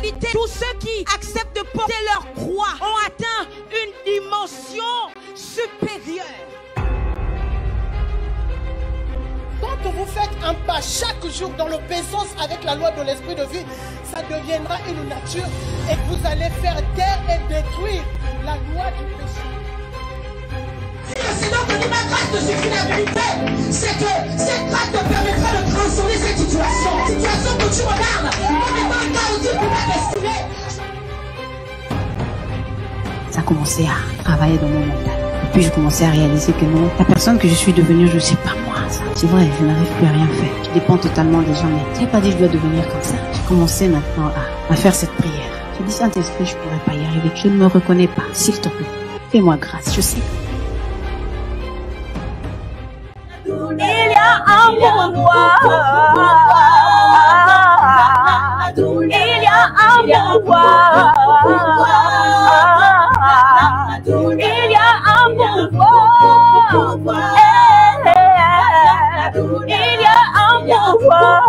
réalité, tous ceux qui acceptent de porter leur croix ont atteint une dimension supérieure. Quand vous faites un pas chaque jour dans l'obéissance avec la loi de l'esprit de vie, ça deviendra une nature et vous allez faire taire et détruire la loi du péché. C'est donc que ma grâce te suffit la vérité, c'est que cette grâce te permettra de transformer cette situation. Situation que tu regardes, comme étant un cas aussi pour la destinée. Ça a commencé à travailler dans mon mental. Et puis je commençais à réaliser que non, la personne que je suis devenue, je ne sais pas moi. C'est vrai, je n'arrive plus à rien faire. Je dépends totalement des gens, mais je n'ai pas dit que je dois devenir comme ça. J'ai commencé maintenant à faire cette prière. J'ai dit, Saint-Esprit, je ne pourrais pas y arriver. Je ne me reconnais pas. S'il te plaît, fais-moi grâce, je sais. Il y a un pouvoir. Il y a un pouvoir. Il y a un pouvoir. Il y a un pouvoir.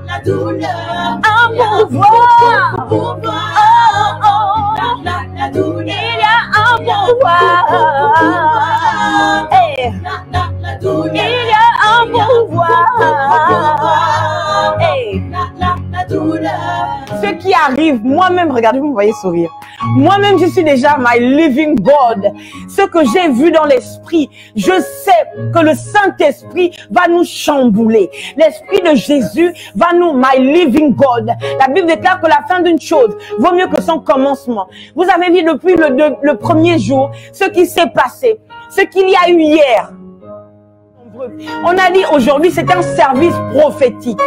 La douleur. Un pouvoir. Il y a un pouvoir. Il y a un pouvoir. Ce qui arrive, moi-même, regardez, vous me voyez sourire. Moi-même, je suis déjà my living God. Ce que j'ai vu dans l'esprit, je sais que le Saint-Esprit va nous chambouler. L'esprit de Jésus va nous, my living God. La Bible déclare que la fin d'une chose vaut mieux que son commencement. Vous avez vu depuis le premier jour ce qui s'est passé, ce qu'il y a eu hier. On a dit aujourd'hui c'est un service prophétique.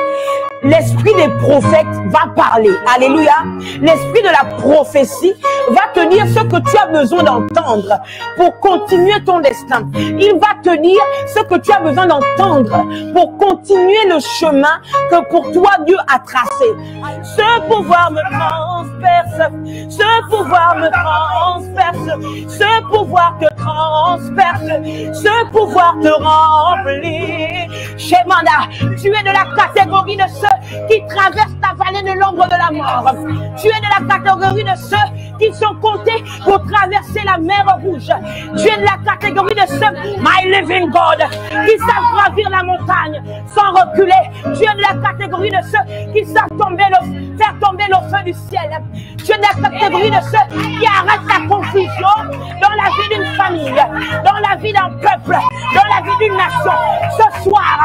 L'esprit des prophètes va parler. Alléluia. L'esprit de la prophétie va te dire ce que tu as besoin d'entendre pour continuer ton destin. Il va te dire ce que tu as besoin d'entendre pour continuer le chemin que pour toi Dieu a tracé. Ce pouvoir me transperce. Ce pouvoir me transperce. Ce pouvoir te transperce. Ce pouvoir te remplit. Shemanda, tu es de la catégorie de ceux qui traversent ta vallée de l'ombre de la mort. Tu es de la catégorie de ceux qui sont comptés pour traverser la mer rouge. Tu es de la catégorie de ceux, my living God, qui savent gravir la montagne sans reculer. Tu es de la catégorie de ceux qui savent faire tomber le feu du ciel. Tu es de la catégorie de ceux qui arrêtent la confusion dans la vie d'une famille, dans la vie d'un peuple, dans la vie d'une nation. Ce soir,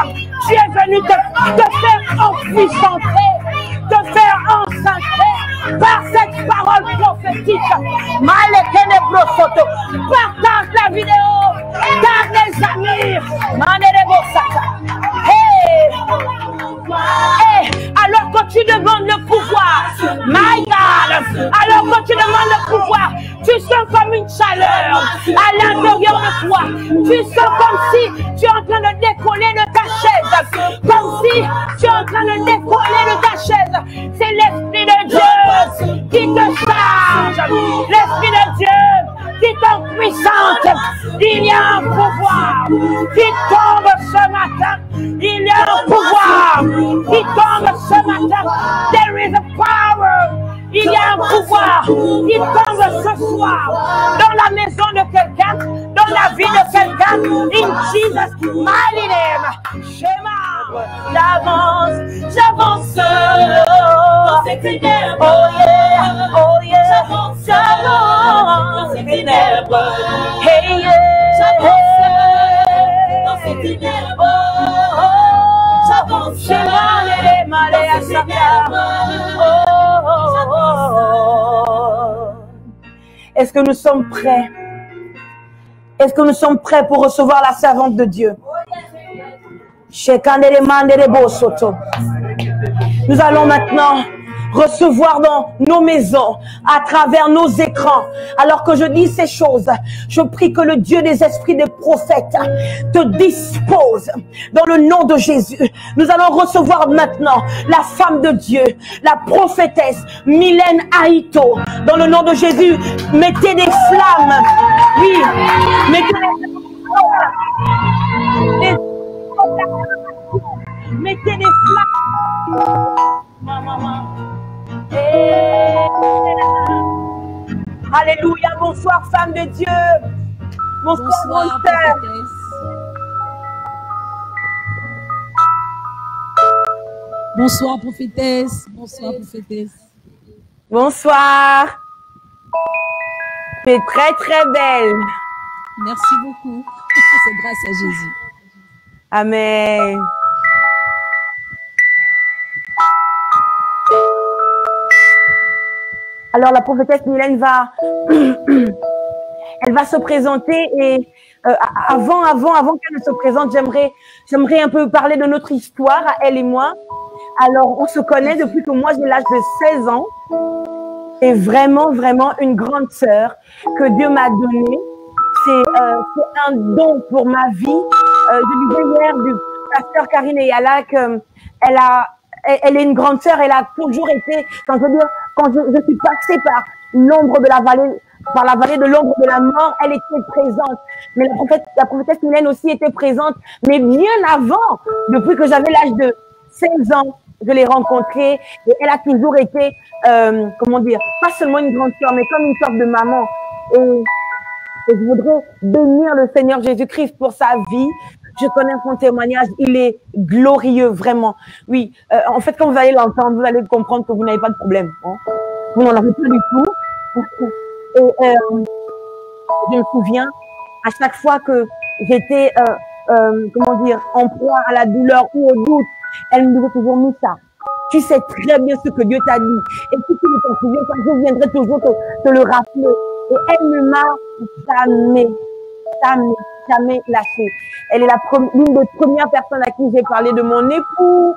tu es venu te faire enpuissanter, te faire ensacrer par cette parole prophétique. Partage la vidéo, garde les amis. Alors que tu demandes le pouvoir, my God, alors que tu demandes le pouvoir, tu sens comme une chaleur à l'intérieur de toi. Tu sens comme si tu es en train de décoller de ta chaise, comme si tu es en train de décoller de ta chaise. C'est l'Esprit de Dieu qui te charge, l'Esprit de Dieu qui t'empuissante. Il y a un pouvoir qui tombe ce matin. Il y a un pouvoir qui tombe ce matin. There is a power. Il y a un pouvoir qui tombe ce soir dans la maison de quelqu'un, dans la vie de quelqu'un. In Jesus' mighty name. Shema. J'avance, j'avance dans ces ténèbres. Oh yeah, oh yeah. J'avance dans ces ténèbres. Hey yeah, j'avance dans ces ténèbres. J'avance, est-ce que nous sommes prêts? Est-ce que nous sommes prêts pour recevoir la servante de Dieu? Nous allons maintenant recevoir dans nos maisons, à travers nos écrans. Alors que je dis ces choses, je prie que le Dieu des esprits des prophètes te dispose dans le nom de Jésus. Nous allons recevoir maintenant la femme de Dieu, la prophétesse Mylène Aïto. Dans le nom de Jésus, mettez des flammes. Oui, mettez des flammes. Alléluia. Bonsoir, femme de Dieu. Bonsoir, Bonsoir, mon père. prophétesse. Bonsoir, prophétesse. Bonsoir, prophétesse. Bonsoir. Tu es très, très belle. Merci beaucoup. C'est grâce à Jésus. Amen. Alors, la prophétesse Mylène va, elle va se présenter et avant qu'elle ne se présente, j'aimerais un peu parler de notre histoire à elle et moi. Alors, on se connaît depuis que moi j'ai l'âge de 16 ans. C'est vraiment, vraiment une grande sœur que Dieu m'a donnée. C'est un don pour ma vie. Je disais hier du pasteur Karine Eyala qu'elle est une grande sœur. Elle a toujours été, quand je suis passée par l'ombre de la vallée de l'ombre de la mort, elle était présente. Mais la prophétesse Mylène aussi était présente, mais bien avant, depuis que j'avais l'âge de 16 ans, je l'ai rencontrée et elle a toujours été, comment dire, pas seulement une grande sœur, mais comme une sorte de maman. Et je voudrais bénir le Seigneur Jésus-Christ pour sa vie. Je connais son témoignage, il est glorieux, vraiment. Oui, en fait, quand vous allez l'entendre, vous allez comprendre que vous n'avez pas de problème. Hein. Vous n'en avez pas du tout. Et je me souviens, à chaque fois que j'étais, comment dire, en proie à la douleur ou au doute, elle me disait toujours, Moussa, tu sais très bien ce que Dieu t'a dit. Et si tu ne t'en souviens pas, je viendrai toujours te le rappeler. Et elle ne m'a jamais lâché. Elle est l'une des premières personnes à qui j'ai parlé de mon époux,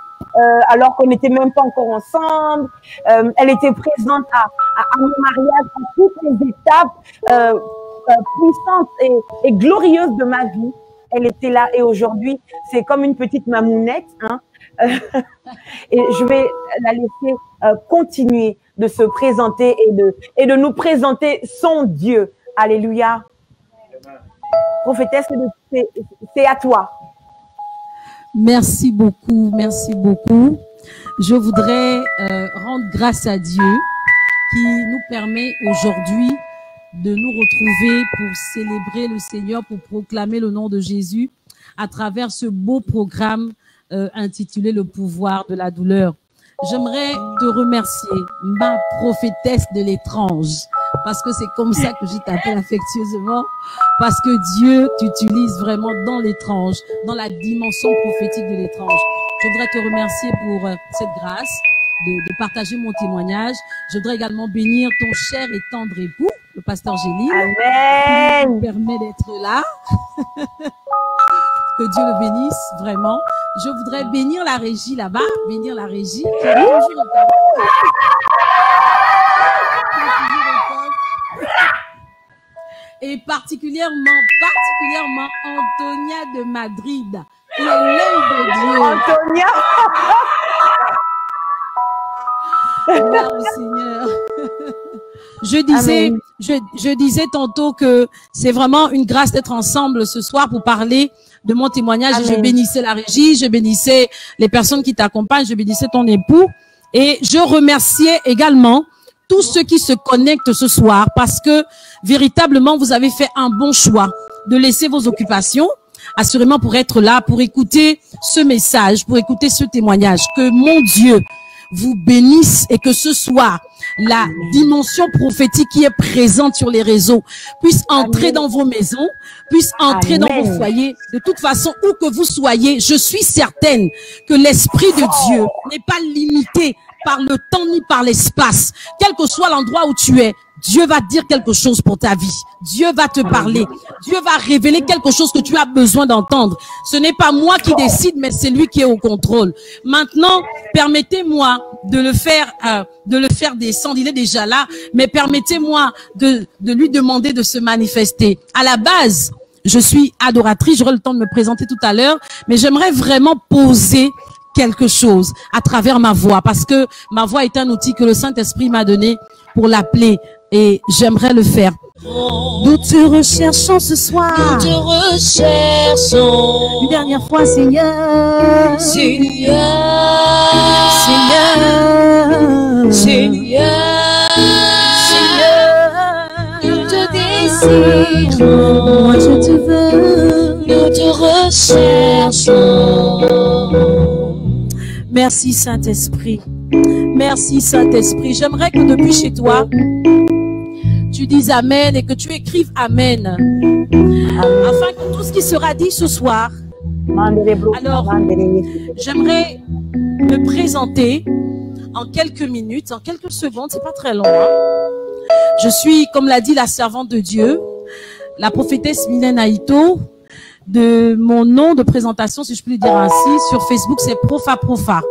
alors qu'on n'était même pas encore ensemble. Elle était présente à mon mariage, à toutes les étapes puissantes et glorieuses de ma vie. Elle était là et aujourd'hui, c'est comme une petite mamounette, hein. Et je vais la laisser continuer de se présenter et de nous présenter son Dieu. Alléluia. Prophétesse, c'est à toi. Merci beaucoup, merci beaucoup. Je voudrais rendre grâce à Dieu qui nous permet aujourd'hui de nous retrouver pour célébrer le Seigneur, pour proclamer le nom de Jésus à travers ce beau programme intitulé Le pouvoir de la douleur. J'aimerais te remercier, ma prophétesse de l'étrange, parce que c'est comme ça que je t'appelle affectueusement, parce que Dieu t'utilise vraiment dans l'étrange, dans la dimension prophétique de l'étrange. Je voudrais te remercier pour cette grâce de partager mon témoignage. Je voudrais également bénir ton cher et tendre époux, le pasteur Géline, qui nous permet d'être là. Que Dieu le bénisse, vraiment. Je voudrais bénir la régie là-bas, bénir la régie qui est toujours au top. Et particulièrement Antonia de Madrid, qui est l'œil de Dieu. Antonia! Gloire au Seigneur. Je disais tantôt que c'est vraiment une grâce d'être ensemble ce soir pour parler de mon témoignage. Amen. Je bénissais la régie, je bénissais les personnes qui t'accompagnent, je bénissais ton époux. Et je remerciais également tous ceux qui se connectent ce soir parce que véritablement, vous avez fait un bon choix de laisser vos occupations, assurément pour être là, pour écouter ce message, pour écouter ce témoignage. Que mon Dieu vous bénisse et que ce soir, la dimension prophétique qui est présente sur les réseaux puisse entrer dans vos maisons, puisse entrer dans vos foyers. De toute façon, où que vous soyez, je suis certaine que l'Esprit de Dieu n'est pas limité par le temps ni par l'espace. Quel que soit l'endroit où tu es, Dieu va dire quelque chose pour ta vie. Dieu va te parler. Dieu va révéler quelque chose que tu as besoin d'entendre. Ce n'est pas moi qui décide, mais c'est lui qui est au contrôle. Maintenant, permettez-moi de le faire descendre. Il est déjà là, mais permettez-moi de lui demander de se manifester. À la base, je suis adoratrice. J'aurai le temps de me présenter tout à l'heure, mais j'aimerais vraiment poser quelque chose à travers ma voix, parce que ma voix est un outil que le Saint-Esprit m'a donné pour l'appeler. Et j'aimerais le faire. Nous te recherchons ce soir. Nous te recherchons. Une dernière fois, Seigneur. Seigneur. Seigneur. Seigneur. Seigneur. désirons, moi je te veux, nous te recherchons. Merci Saint-Esprit. Merci Saint-Esprit. J'aimerais que depuis chez toi, tu dises Amen et que tu écrives Amen. Afin que tout ce qui sera dit ce soir, alors j'aimerais me présenter en quelques minutes, en quelques secondes, c'est pas très long. Hein? Je suis, comme l'a dit la servante de Dieu, la prophétesse Mylène Aïto. De mon nom de présentation, si je puis le dire ainsi, sur Facebook, c'est Profa Profa.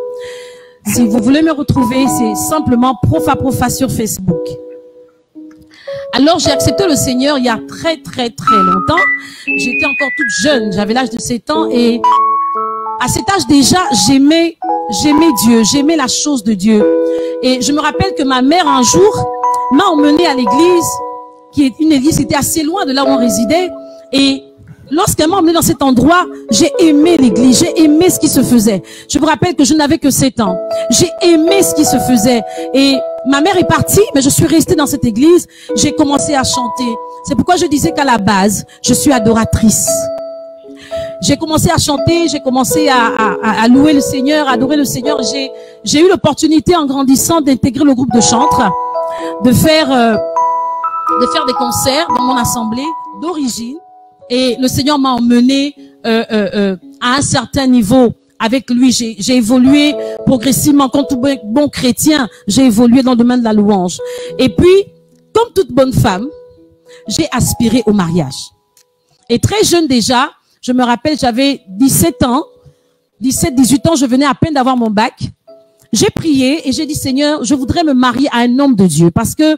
Si vous voulez me retrouver, c'est simplement Profa Profa sur Facebook. Alors, j'ai accepté le Seigneur il y a très longtemps. J'étais encore toute jeune, j'avais l'âge de 7 ans et à cet âge déjà, j'aimais Dieu, j'aimais la chose de Dieu. Et je me rappelle que ma mère, un jour, m'a emmenée à l'église, qui est une église qui était assez loin de là où on résidait. Et lorsqu'elle m'a emmenée dans cet endroit, j'ai aimé l'église, j'ai aimé ce qui se faisait. Je me rappelle que je n'avais que 7 ans. J'ai aimé ce qui se faisait. Et ma mère est partie, mais je suis restée dans cette église. J'ai commencé à chanter. C'est pourquoi je disais qu'à la base, je suis adoratrice. J'ai commencé à chanter, j'ai commencé à louer le Seigneur, à adorer le Seigneur. J'ai eu l'opportunité en grandissant d'intégrer le groupe de chantres, de faire des concerts dans mon assemblée d'origine. Et le Seigneur m'a emmené à un certain niveau avec lui. J'ai évolué progressivement. Comme tout bon chrétien, j'ai évolué dans le domaine de la louange. Et puis, comme toute bonne femme, j'ai aspiré au mariage. Et très jeune déjà, je me rappelle, j'avais 17 ans, 18 ans, je venais à peine d'avoir mon bac. J'ai prié et j'ai dit, Seigneur, je voudrais me marier à un homme de Dieu. Parce que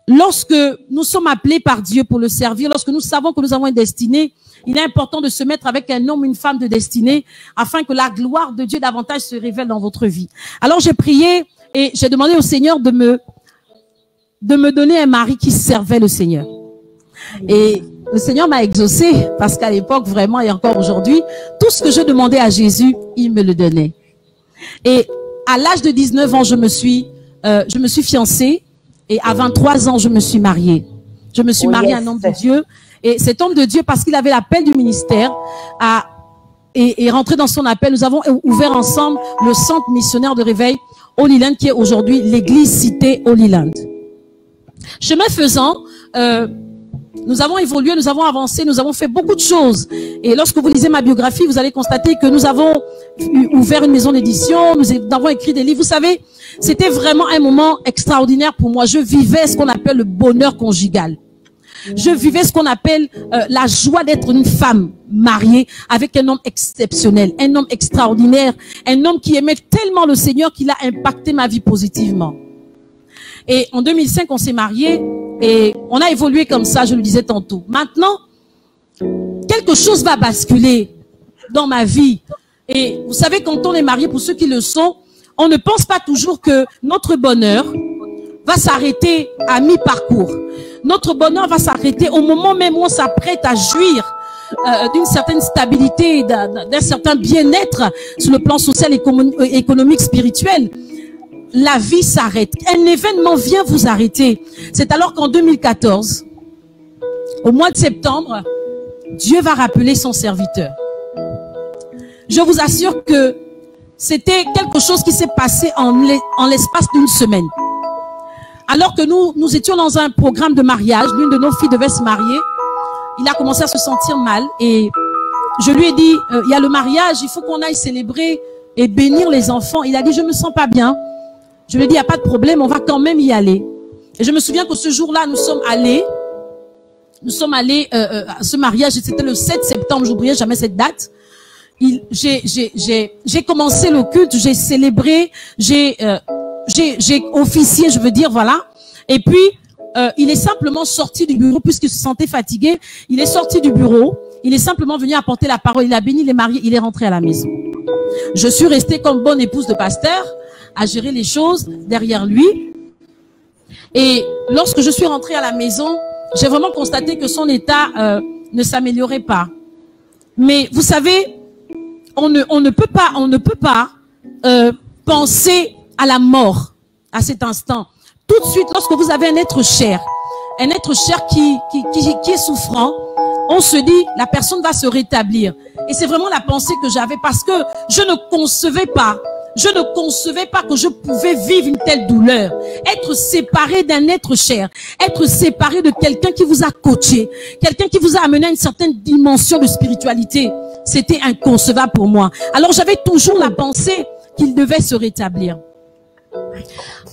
lorsque nous sommes appelés par Dieu pour le servir, lorsque nous savons que nous avons une destinée, il est important de se mettre avec un homme, une femme de destinée, afin que la gloire de Dieu davantage se révèle dans votre vie. Alors j'ai prié et j'ai demandé au Seigneur de me donner un mari qui servait le Seigneur. Et le Seigneur m'a exaucé, parce qu'à l'époque, vraiment, et encore aujourd'hui, tout ce que je demandais à Jésus, il me le donnait. Et à l'âge de 19 ans, je me suis fiancée, et à 23 ans, je me suis mariée. Je me suis mariée à un homme de Dieu, et cet homme de Dieu, parce qu'il avait l'appel du ministère, et rentré dans son appel, nous avons ouvert ensemble le centre missionnaire de réveil Holy Land, qui est aujourd'hui l'église cité Holy Land. Chemin faisant, nous avons évolué, nous avons avancé, nous avons fait beaucoup de choses. Et lorsque vous lisez ma biographie, vous allez constater que nous avons ouvert une maison d'édition, nous avons écrit des livres. Vous savez, c'était vraiment un moment extraordinaire pour moi. Je vivais ce qu'on appelle le bonheur conjugal. Je vivais ce qu'on appelle la joie d'être une femme mariée avec un homme exceptionnel, un homme extraordinaire, un homme qui aimait tellement le Seigneur qu'il a impacté ma vie positivement. Et en 2005, on s'est mariés et on a évolué comme ça, je le disais tantôt. Maintenant, quelque chose va basculer dans ma vie. Et vous savez, quand on est marié, pour ceux qui le sont, on ne pense pas toujours que notre bonheur va s'arrêter à mi-parcours. Notre bonheur va s'arrêter au moment même où on s'apprête à jouir d'une certaine stabilité, d'un certain bien-être sur le plan social, économique, spirituel. La vie s'arrête. Un événement vient vous arrêter. C'est alors qu'en 2014, au mois de septembre, Dieu va rappeler son serviteur. Je vous assure que c'était quelque chose qui s'est passé en l'espace d'une semaine. Alors que nous étions dans un programme de mariage, l'une de nos filles devait se marier. Il a commencé à se sentir mal et je lui ai dit, il y a le mariage, il faut qu'on aille célébrer et bénir les enfants. Il a dit, je me sens pas bien. Je lui ai dit, il n'y a pas de problème, on va quand même y aller. Et je me souviens que ce jour-là, nous sommes allés à ce mariage, c'était le 7 septembre, j'oublierai jamais cette date. J'ai commencé le culte, j'ai célébré, j'ai officié, je veux dire, voilà. Et puis, il est simplement sorti du bureau, puisqu'il se sentait fatigué. Il est sorti du bureau, il est simplement venu apporter la parole, il a béni les mariés, il est rentré à la maison. Je suis restée comme bonne épouse de pasteur, à gérer les choses derrière lui. Et lorsque je suis rentrée à la maison, j'ai vraiment constaté que son état ne s'améliorait pas. Mais vous savez, on ne peut pas penser à la mort à cet instant. Tout de suite, lorsque vous avez un être cher, un être cher qui est souffrant, on se dit, la personne va se rétablir. Et c'est vraiment la pensée que j'avais parce que je ne concevais pas que je pouvais vivre une telle douleur. Être séparé d'un être cher, être séparé de quelqu'un qui vous a coaché, quelqu'un qui vous a amené à une certaine dimension de spiritualité. C'était inconcevable pour moi. Alors j'avais toujours la pensée qu'il devait se rétablir.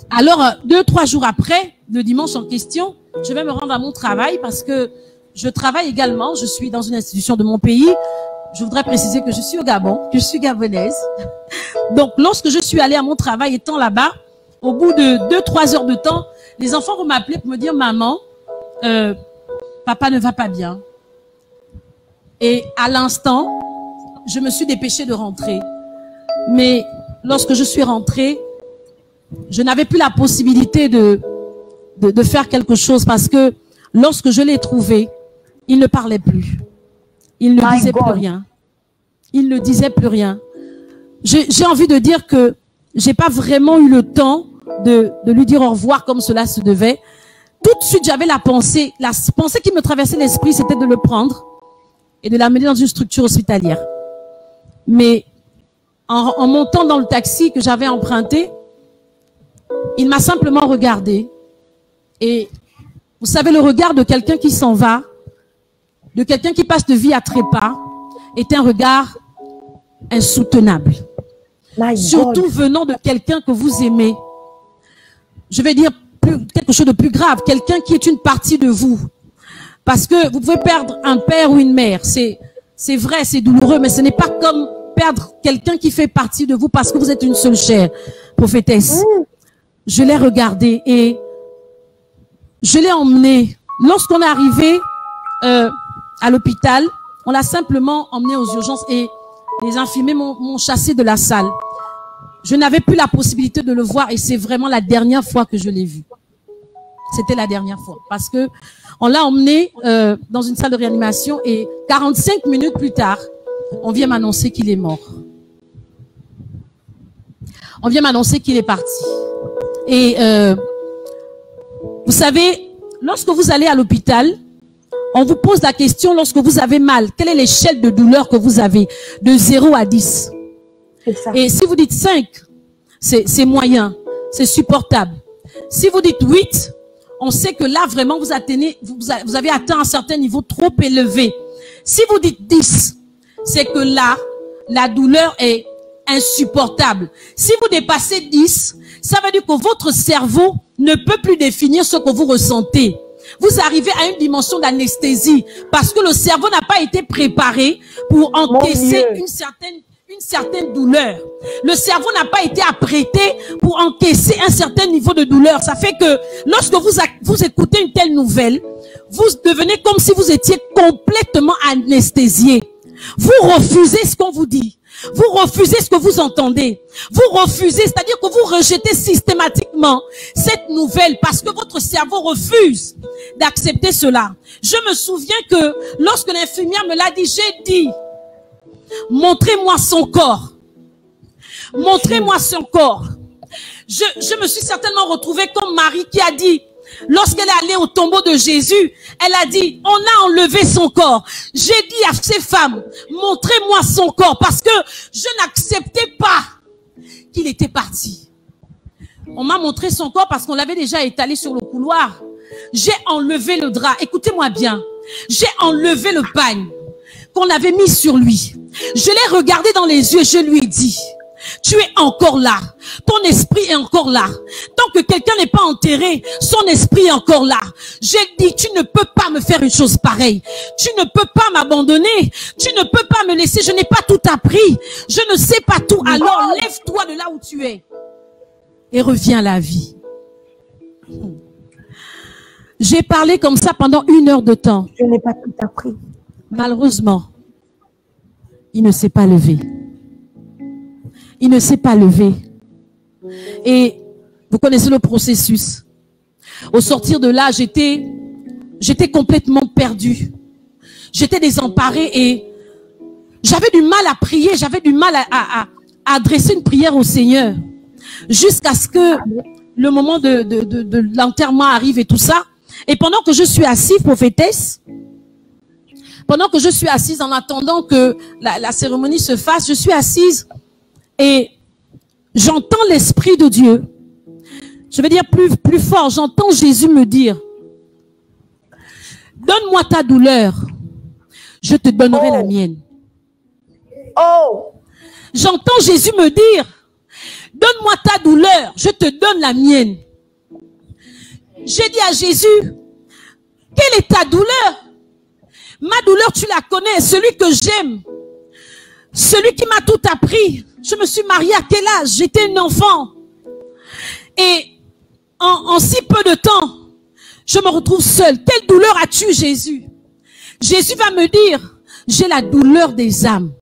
Alors 2-3 jours après, le dimanche en question, je vais me rendre à mon travail parce que je travaille également, je suis dans une institution de mon pays. Je voudrais préciser que je suis au Gabon, que je suis gabonaise. Donc, lorsque je suis allée à mon travail, étant là-bas, au bout de 2-3 heures de temps, les enfants vont m'appeler pour me dire, maman, papa ne va pas bien. Et à l'instant, je me suis dépêchée de rentrer. Mais lorsque je suis rentrée, je n'avais plus la possibilité de faire quelque chose parce que lorsque je l'ai trouvé, il ne parlait plus. Il ne disait plus rien. Il ne disait plus rien. J'ai envie de dire que j'ai pas vraiment eu le temps de lui dire au revoir comme cela se devait. Tout de suite, j'avais la pensée qui me traversait l'esprit, c'était de le prendre et de l'amener dans une structure hospitalière. Mais en montant dans le taxi que j'avais emprunté, il m'a simplement regardé. Et vous savez, le regard de quelqu'un qui s'en va, de quelqu'un qui passe de vie à trépas, est un regard insoutenable. Surtout venant de quelqu'un que vous aimez. Je vais dire quelque chose de plus grave, quelqu'un qui est une partie de vous. Parce que vous pouvez perdre un père ou une mère, c'est vrai, c'est douloureux, mais ce n'est pas comme perdre quelqu'un qui fait partie de vous parce que vous êtes une seule chair, prophétesse. Je l'ai regardé et je l'ai emmené. Lorsqu'on est arrivé à l'hôpital, on l'a simplement emmené aux urgences et les infirmiers m'ont chassé de la salle. Je n'avais plus la possibilité de le voir et c'est vraiment la dernière fois que je l'ai vu. C'était la dernière fois parce que on l'a emmené dans une salle de réanimation et 45 minutes plus tard, on vient m'annoncer qu'il est mort. On vient m'annoncer qu'il est parti. Et vous savez, lorsque vous allez à l'hôpital, on vous pose la question lorsque vous avez mal. Quelle est l'échelle de douleur que vous avez? De 0 à 10. Et si vous dites 5, c'est moyen, c'est supportable. Si vous dites 8, on sait que là, vraiment, vous avez atteint un certain niveau trop élevé. Si vous dites 10, c'est que là, la douleur est insupportable. Si vous dépassez 10, ça veut dire que votre cerveau ne peut plus définir ce que vous ressentez. Vous arrivez à une dimension d'anesthésie parce que le cerveau n'a pas été préparé pour encaisser une certaine douleur. Le cerveau n'a pas été apprêté pour encaisser un certain niveau de douleur. Ça fait que lorsque vous écoutez une telle nouvelle, vous devenez comme si vous étiez complètement anesthésié. Vous refusez ce qu'on vous dit. Vous refusez ce que vous entendez. Vous refusez, c'est-à-dire que vous rejetez systématiquement cette nouvelle parce que votre cerveau refuse d'accepter cela. Je me souviens que lorsque l'infirmière me l'a dit, j'ai dit, montrez-moi son corps. Montrez-moi son corps. Je me suis certainement retrouvée comme Marie qui a dit, lorsqu'elle est allée au tombeau de Jésus, elle a dit, on a enlevé son corps. J'ai dit à ces femmes, montrez-moi son corps parce que je n'acceptais pas qu'il était parti. On m'a montré son corps parce qu'on l'avait déjà étalé sur le couloir. J'ai enlevé le drap. Écoutez-moi bien. J'ai enlevé le pagne qu'on avait mis sur lui. Je l'ai regardé dans les yeux et je lui ai dit, tu es encore là. Ton esprit est encore là. Tant que quelqu'un n'est pas enterré, son esprit est encore là. J'ai dit, tu ne peux pas me faire une chose pareille. Tu ne peux pas m'abandonner. Tu ne peux pas me laisser. Je n'ai pas tout appris. Je ne sais pas tout. Alors lève-toi de là où tu es et reviens à la vie. J'ai parlé comme ça pendant 1 heure de temps. Je n'ai pas tout appris. Malheureusement, il ne s'est pas levé. Il ne s'est pas levé. Et vous connaissez le processus. Au sortir de là, j'étais complètement perdue. J'étais désemparée et j'avais du mal à prier. J'avais du mal à adresser une prière au Seigneur. Jusqu'à ce que le moment de l'enterrement arrive et tout ça. Et pendant que je suis assise, prophétesse, pendant que je suis assise en attendant que la cérémonie se fasse, je suis assise et j'entends l'Esprit de Dieu. Je vais dire plus fort, j'entends Jésus me dire, donne-moi ta douleur, je te donnerai la mienne. J'entends Jésus me dire, donne-moi ta douleur, je te donne la mienne. J'ai dit à Jésus, quelle est ta douleur? Ma douleur, tu la connais, celui que j'aime, celui qui m'a tout appris. Je me suis mariée à quel âge? J'étais une enfant. Et en si peu de temps, je me retrouve seule. Quelle douleur as-tu, Jésus? Jésus va me dire, j'ai la douleur des âmes.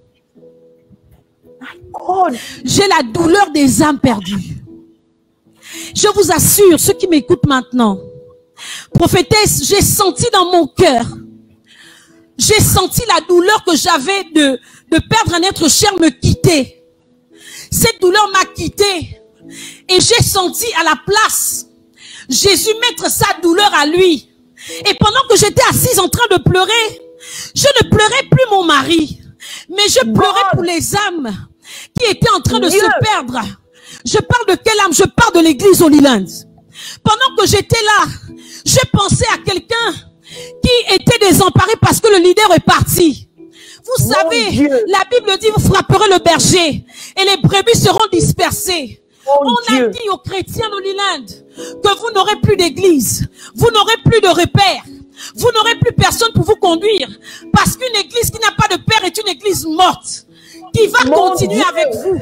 J'ai la douleur des âmes perdues. Je vous assure, ceux qui m'écoutent maintenant, prophétesse, j'ai senti dans mon cœur, j'ai senti la douleur que j'avais de perdre un être cher me quitter. Cette douleur m'a quitté et j'ai senti à la place Jésus mettre sa douleur à lui. Et pendant que j'étais assise en train de pleurer, je ne pleurais plus mon mari, mais je pleurais pour les âmes qui étaient en train de se perdre. Je parle de quelle âme? Je parle de l'église Holy Land. Pendant que j'étais là, je pensais à quelqu'un qui était désemparé parce que le leader est parti. Vous savez, la Bible dit, vous frapperez le berger et les brebis seront dispersées. On a dit aux chrétiens d'Holy Land que vous n'aurez plus d'église, vous n'aurez plus de repères, vous n'aurez plus personne pour vous conduire, parce qu'une église qui n'a pas de père est une église morte, qui va continuer avec vous.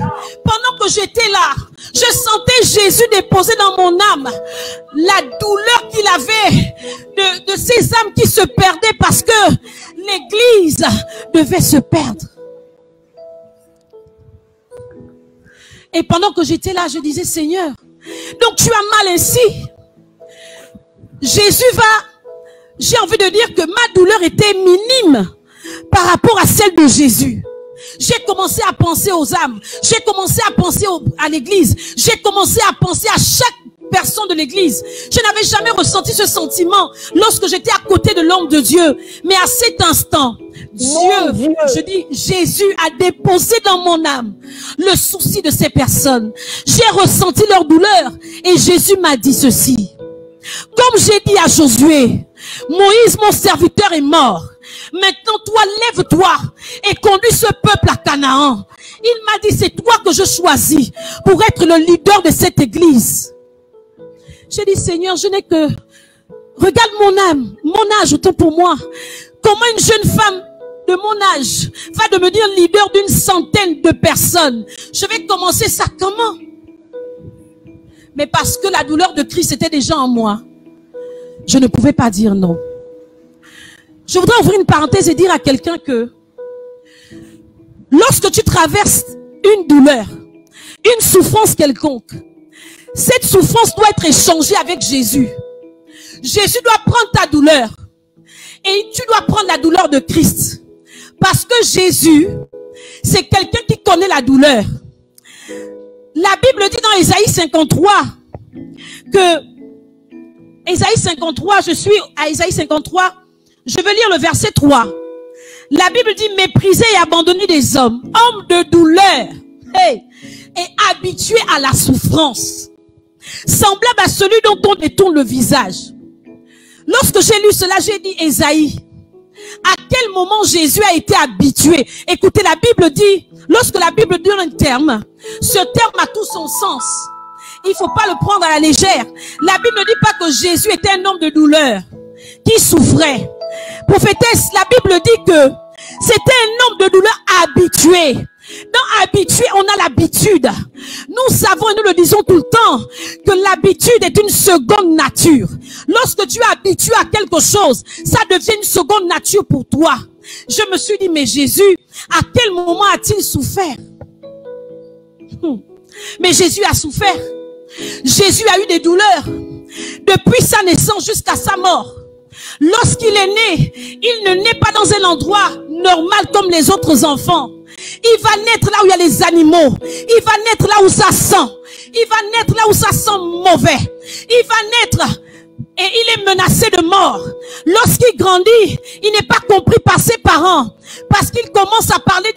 Pendant que j'étais là, je sentais Jésus déposer dans mon âme la douleur qu'il avait de ces âmes qui se perdaient parce que l'église devait se perdre. Et pendant que j'étais là, je disais, Seigneur, donc tu as mal ainsi. J'ai envie de dire que ma douleur était minime par rapport à celle de Jésus. J'ai commencé à penser aux âmes. J'ai commencé à penser à l'église. J'ai commencé à penser à chaque personne de l'église. Je n'avais jamais ressenti ce sentiment lorsque j'étais à côté de l'homme de Dieu. Mais à cet instant, Dieu, je dis, Jésus a déposé dans mon âme le souci de ces personnes. J'ai ressenti leur douleur et Jésus m'a dit ceci. Comme j'ai dit à Josué, Moïse, mon serviteur, est mort. Maintenant, toi, lève-toi et conduis ce peuple à Canaan. Il m'a dit, c'est toi que je choisis pour être le leader de cette église. J'ai dit, Seigneur, je n'ai que... Regarde mon âme, mon âge, autant pour moi. Comment une jeune femme de mon âge va devenir leader d'une centaine de personnes? Je vais commencer ça comment? Mais parce que la douleur de Christ était déjà en moi, je ne pouvais pas dire non. Je voudrais ouvrir une parenthèse et dire à quelqu'un que lorsque tu traverses une douleur, une souffrance quelconque, cette souffrance doit être échangée avec Jésus. Jésus doit prendre ta douleur et tu dois prendre la douleur de Christ. Parce que Jésus, c'est quelqu'un qui connaît la douleur. La Bible dit dans Ésaïe 53 que Ésaïe 53, je suis à Ésaïe 53, je vais lire le verset 3. La Bible dit, méprisé et abandonné des hommes, hommes de douleur, et habitués à la souffrance, semblable à celui dont on détourne le visage. Lorsque j'ai lu cela, j'ai dit, Ésaïe, à quel moment Jésus a été habitué? Écoutez, la Bible dit, lorsque la Bible donne un terme, ce terme a tout son sens. Il ne faut pas le prendre à la légère. La Bible ne dit pas que Jésus était un homme de douleur, qui souffrait. Prophétesse, la Bible dit que c'était un homme de douleur habitué. Dans habitué, on a l'habitude. Nous savons et nous le disons tout le temps que l'habitude est une seconde nature. Lorsque tu es habitué à quelque chose, ça devient une seconde nature pour toi. Je me suis dit, mais Jésus, à quel moment a-t-il souffert? Mais Jésus a souffert. Jésus a eu des douleurs depuis sa naissance jusqu'à sa mort. Lorsqu'il est né, il ne naît pas dans un endroit normal comme les autres enfants. Il va naître là où il y a les animaux. Il va naître là où ça sent. Il va naître là où ça sent mauvais. Il va naître et il est menacé de mort. Lorsqu'il grandit, il n'est pas compris par ses parents parce qu'il commence à parler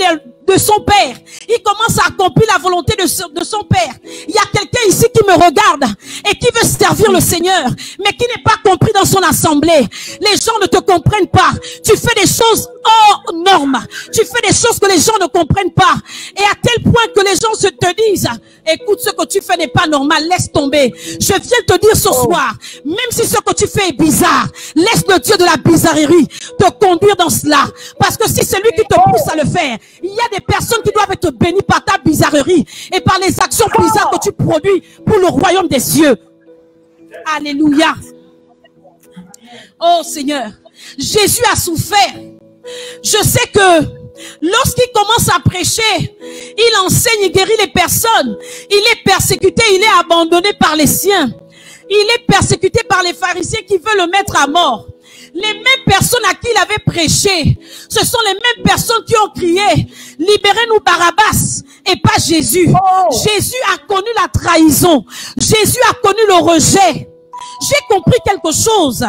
de son père. Il commence à accomplir la volonté de son père. Il y a quelqu'un ici qui me regarde et qui veut servir le Seigneur, mais qui n'est pas compris dans son assemblée. Les gens ne te comprennent pas. Tu fais des choses hors normes. Tu fais des choses que les gens ne comprennent pas. Et à tel point que les gens se te disent, écoute, ce que tu fais n'est pas normal, laisse tomber. Je viens te dire ce soir, même si ce que tu fais est bizarre, laisse le Dieu de la bizarrerie te conduire dans cela. Parce que si c'est lui qui te pousse à le faire, il y a des personnes qui doivent être bénies par ta bizarrerie et par les actions bizarres que tu produis pour le royaume des cieux. Alléluia. Oh Seigneur, Jésus a souffert. Je sais que lorsqu'il commence à prêcher, il enseigne, il guérit les personnes. Il est persécuté, il est abandonné par les siens. Il est persécuté par les pharisiens qui veulent le mettre à mort. Les mêmes personnes à qui il avait prêché, ce sont les mêmes personnes qui ont crié, libérez-nous Barabbas et pas Jésus. Jésus a connu la trahison. Jésus a connu le rejet. J'ai compris quelque chose.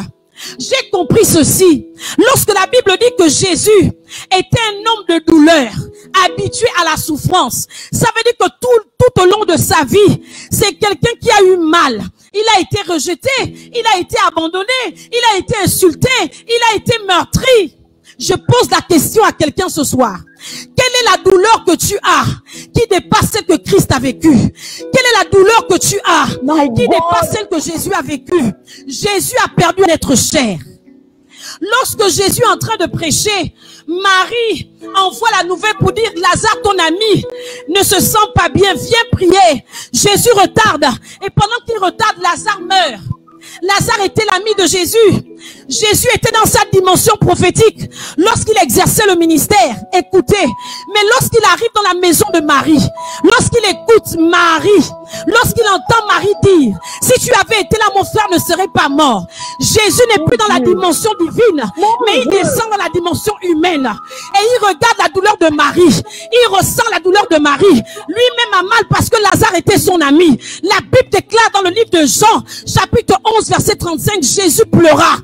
J'ai compris ceci. Lorsque la Bible dit que Jésus était un homme de douleur, habitué à la souffrance, ça veut dire que tout au long de sa vie, c'est quelqu'un qui a eu mal. Il a été rejeté, il a été abandonné, il a été insulté, il a été meurtri. Je pose la question à quelqu'un ce soir. Quelle est la douleur que tu as qui dépasse celle que Christ a vécue? Quelle est la douleur que tu as qui dépasse celle que Jésus a vécue? Jésus a perdu un être cher. Lorsque Jésus est en train de prêcher, Marie envoie la nouvelle pour dire, Lazare, ton ami, ne se sent pas bien, viens prier. Jésus retarde. Et pendant qu'il retarde, Lazare meurt. Lazare était l'ami de Jésus. Jésus était dans sa dimension prophétique lorsqu'il exerçait le ministère. Écoutez, mais lorsqu'il arrive dans la maison de Marie, lorsqu'il écoute Marie, lorsqu'il entend Marie dire, si tu avais été là, mon frère ne serait pas mort. Jésus n'est plus dans la dimension divine, mais il descend dans la dimension humaine. Et il regarde la douleur de Marie. Il ressent la douleur de Marie. Lui-même a mal parce que Lazare était son ami. La Bible déclare dans le livre de Jean, chapitre 11, verset 35, Jésus pleura.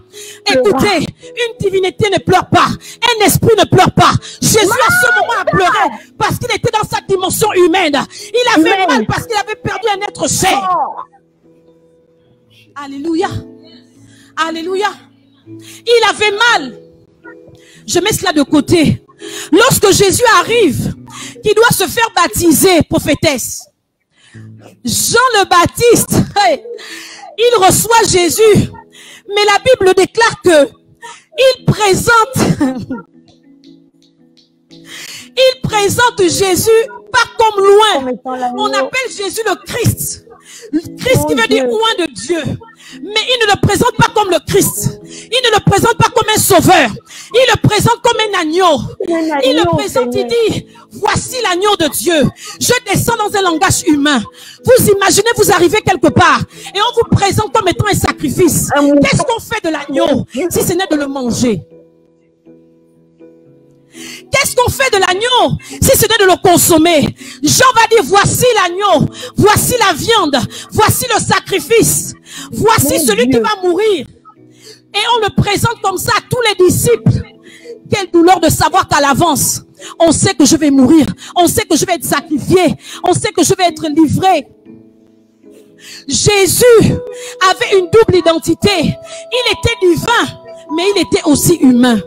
Écoutez, une divinité ne pleure pas. Un esprit ne pleure pas. Jésus à ce moment a pleuré parce qu'il était dans sa dimension humaine. Il avait mal parce qu'il avait perdu un être cher. Alléluia. Alléluia. Il avait mal. Je mets cela de côté. Lorsque Jésus arrive, qui doit se faire baptiser, prophétesse, Jean le Baptiste, il reçoit Jésus. Mais la Bible déclare que il présente Jésus pas comme loin. On appelle Jésus le Christ. Le Christ qui veut dire loin de Dieu. Mais il ne le présente pas comme le Christ. Il ne le présente pas comme un sauveur. Il le présente comme un agneau. Il le présente, il dit, voici l'agneau de Dieu. Je descends dans un langage humain. Vous imaginez, vous arrivez quelque part et on vous présente comme étant un sacrifice. Qu'est-ce qu'on fait de l'agneau si ce n'est de le manger? Qu'est-ce qu'on fait de l'agneau si ce n'est de le consommer? Jean va dire, voici l'agneau, voici la viande, voici le sacrifice, voici celui qui va mourir. Et on le présente comme ça à tous les disciples. Quelle douleur de savoir qu'à l'avance, on sait que je vais mourir, on sait que je vais être sacrifié, on sait que je vais être livré. Jésus avait une double identité. Il était divin, mais il était aussi humain.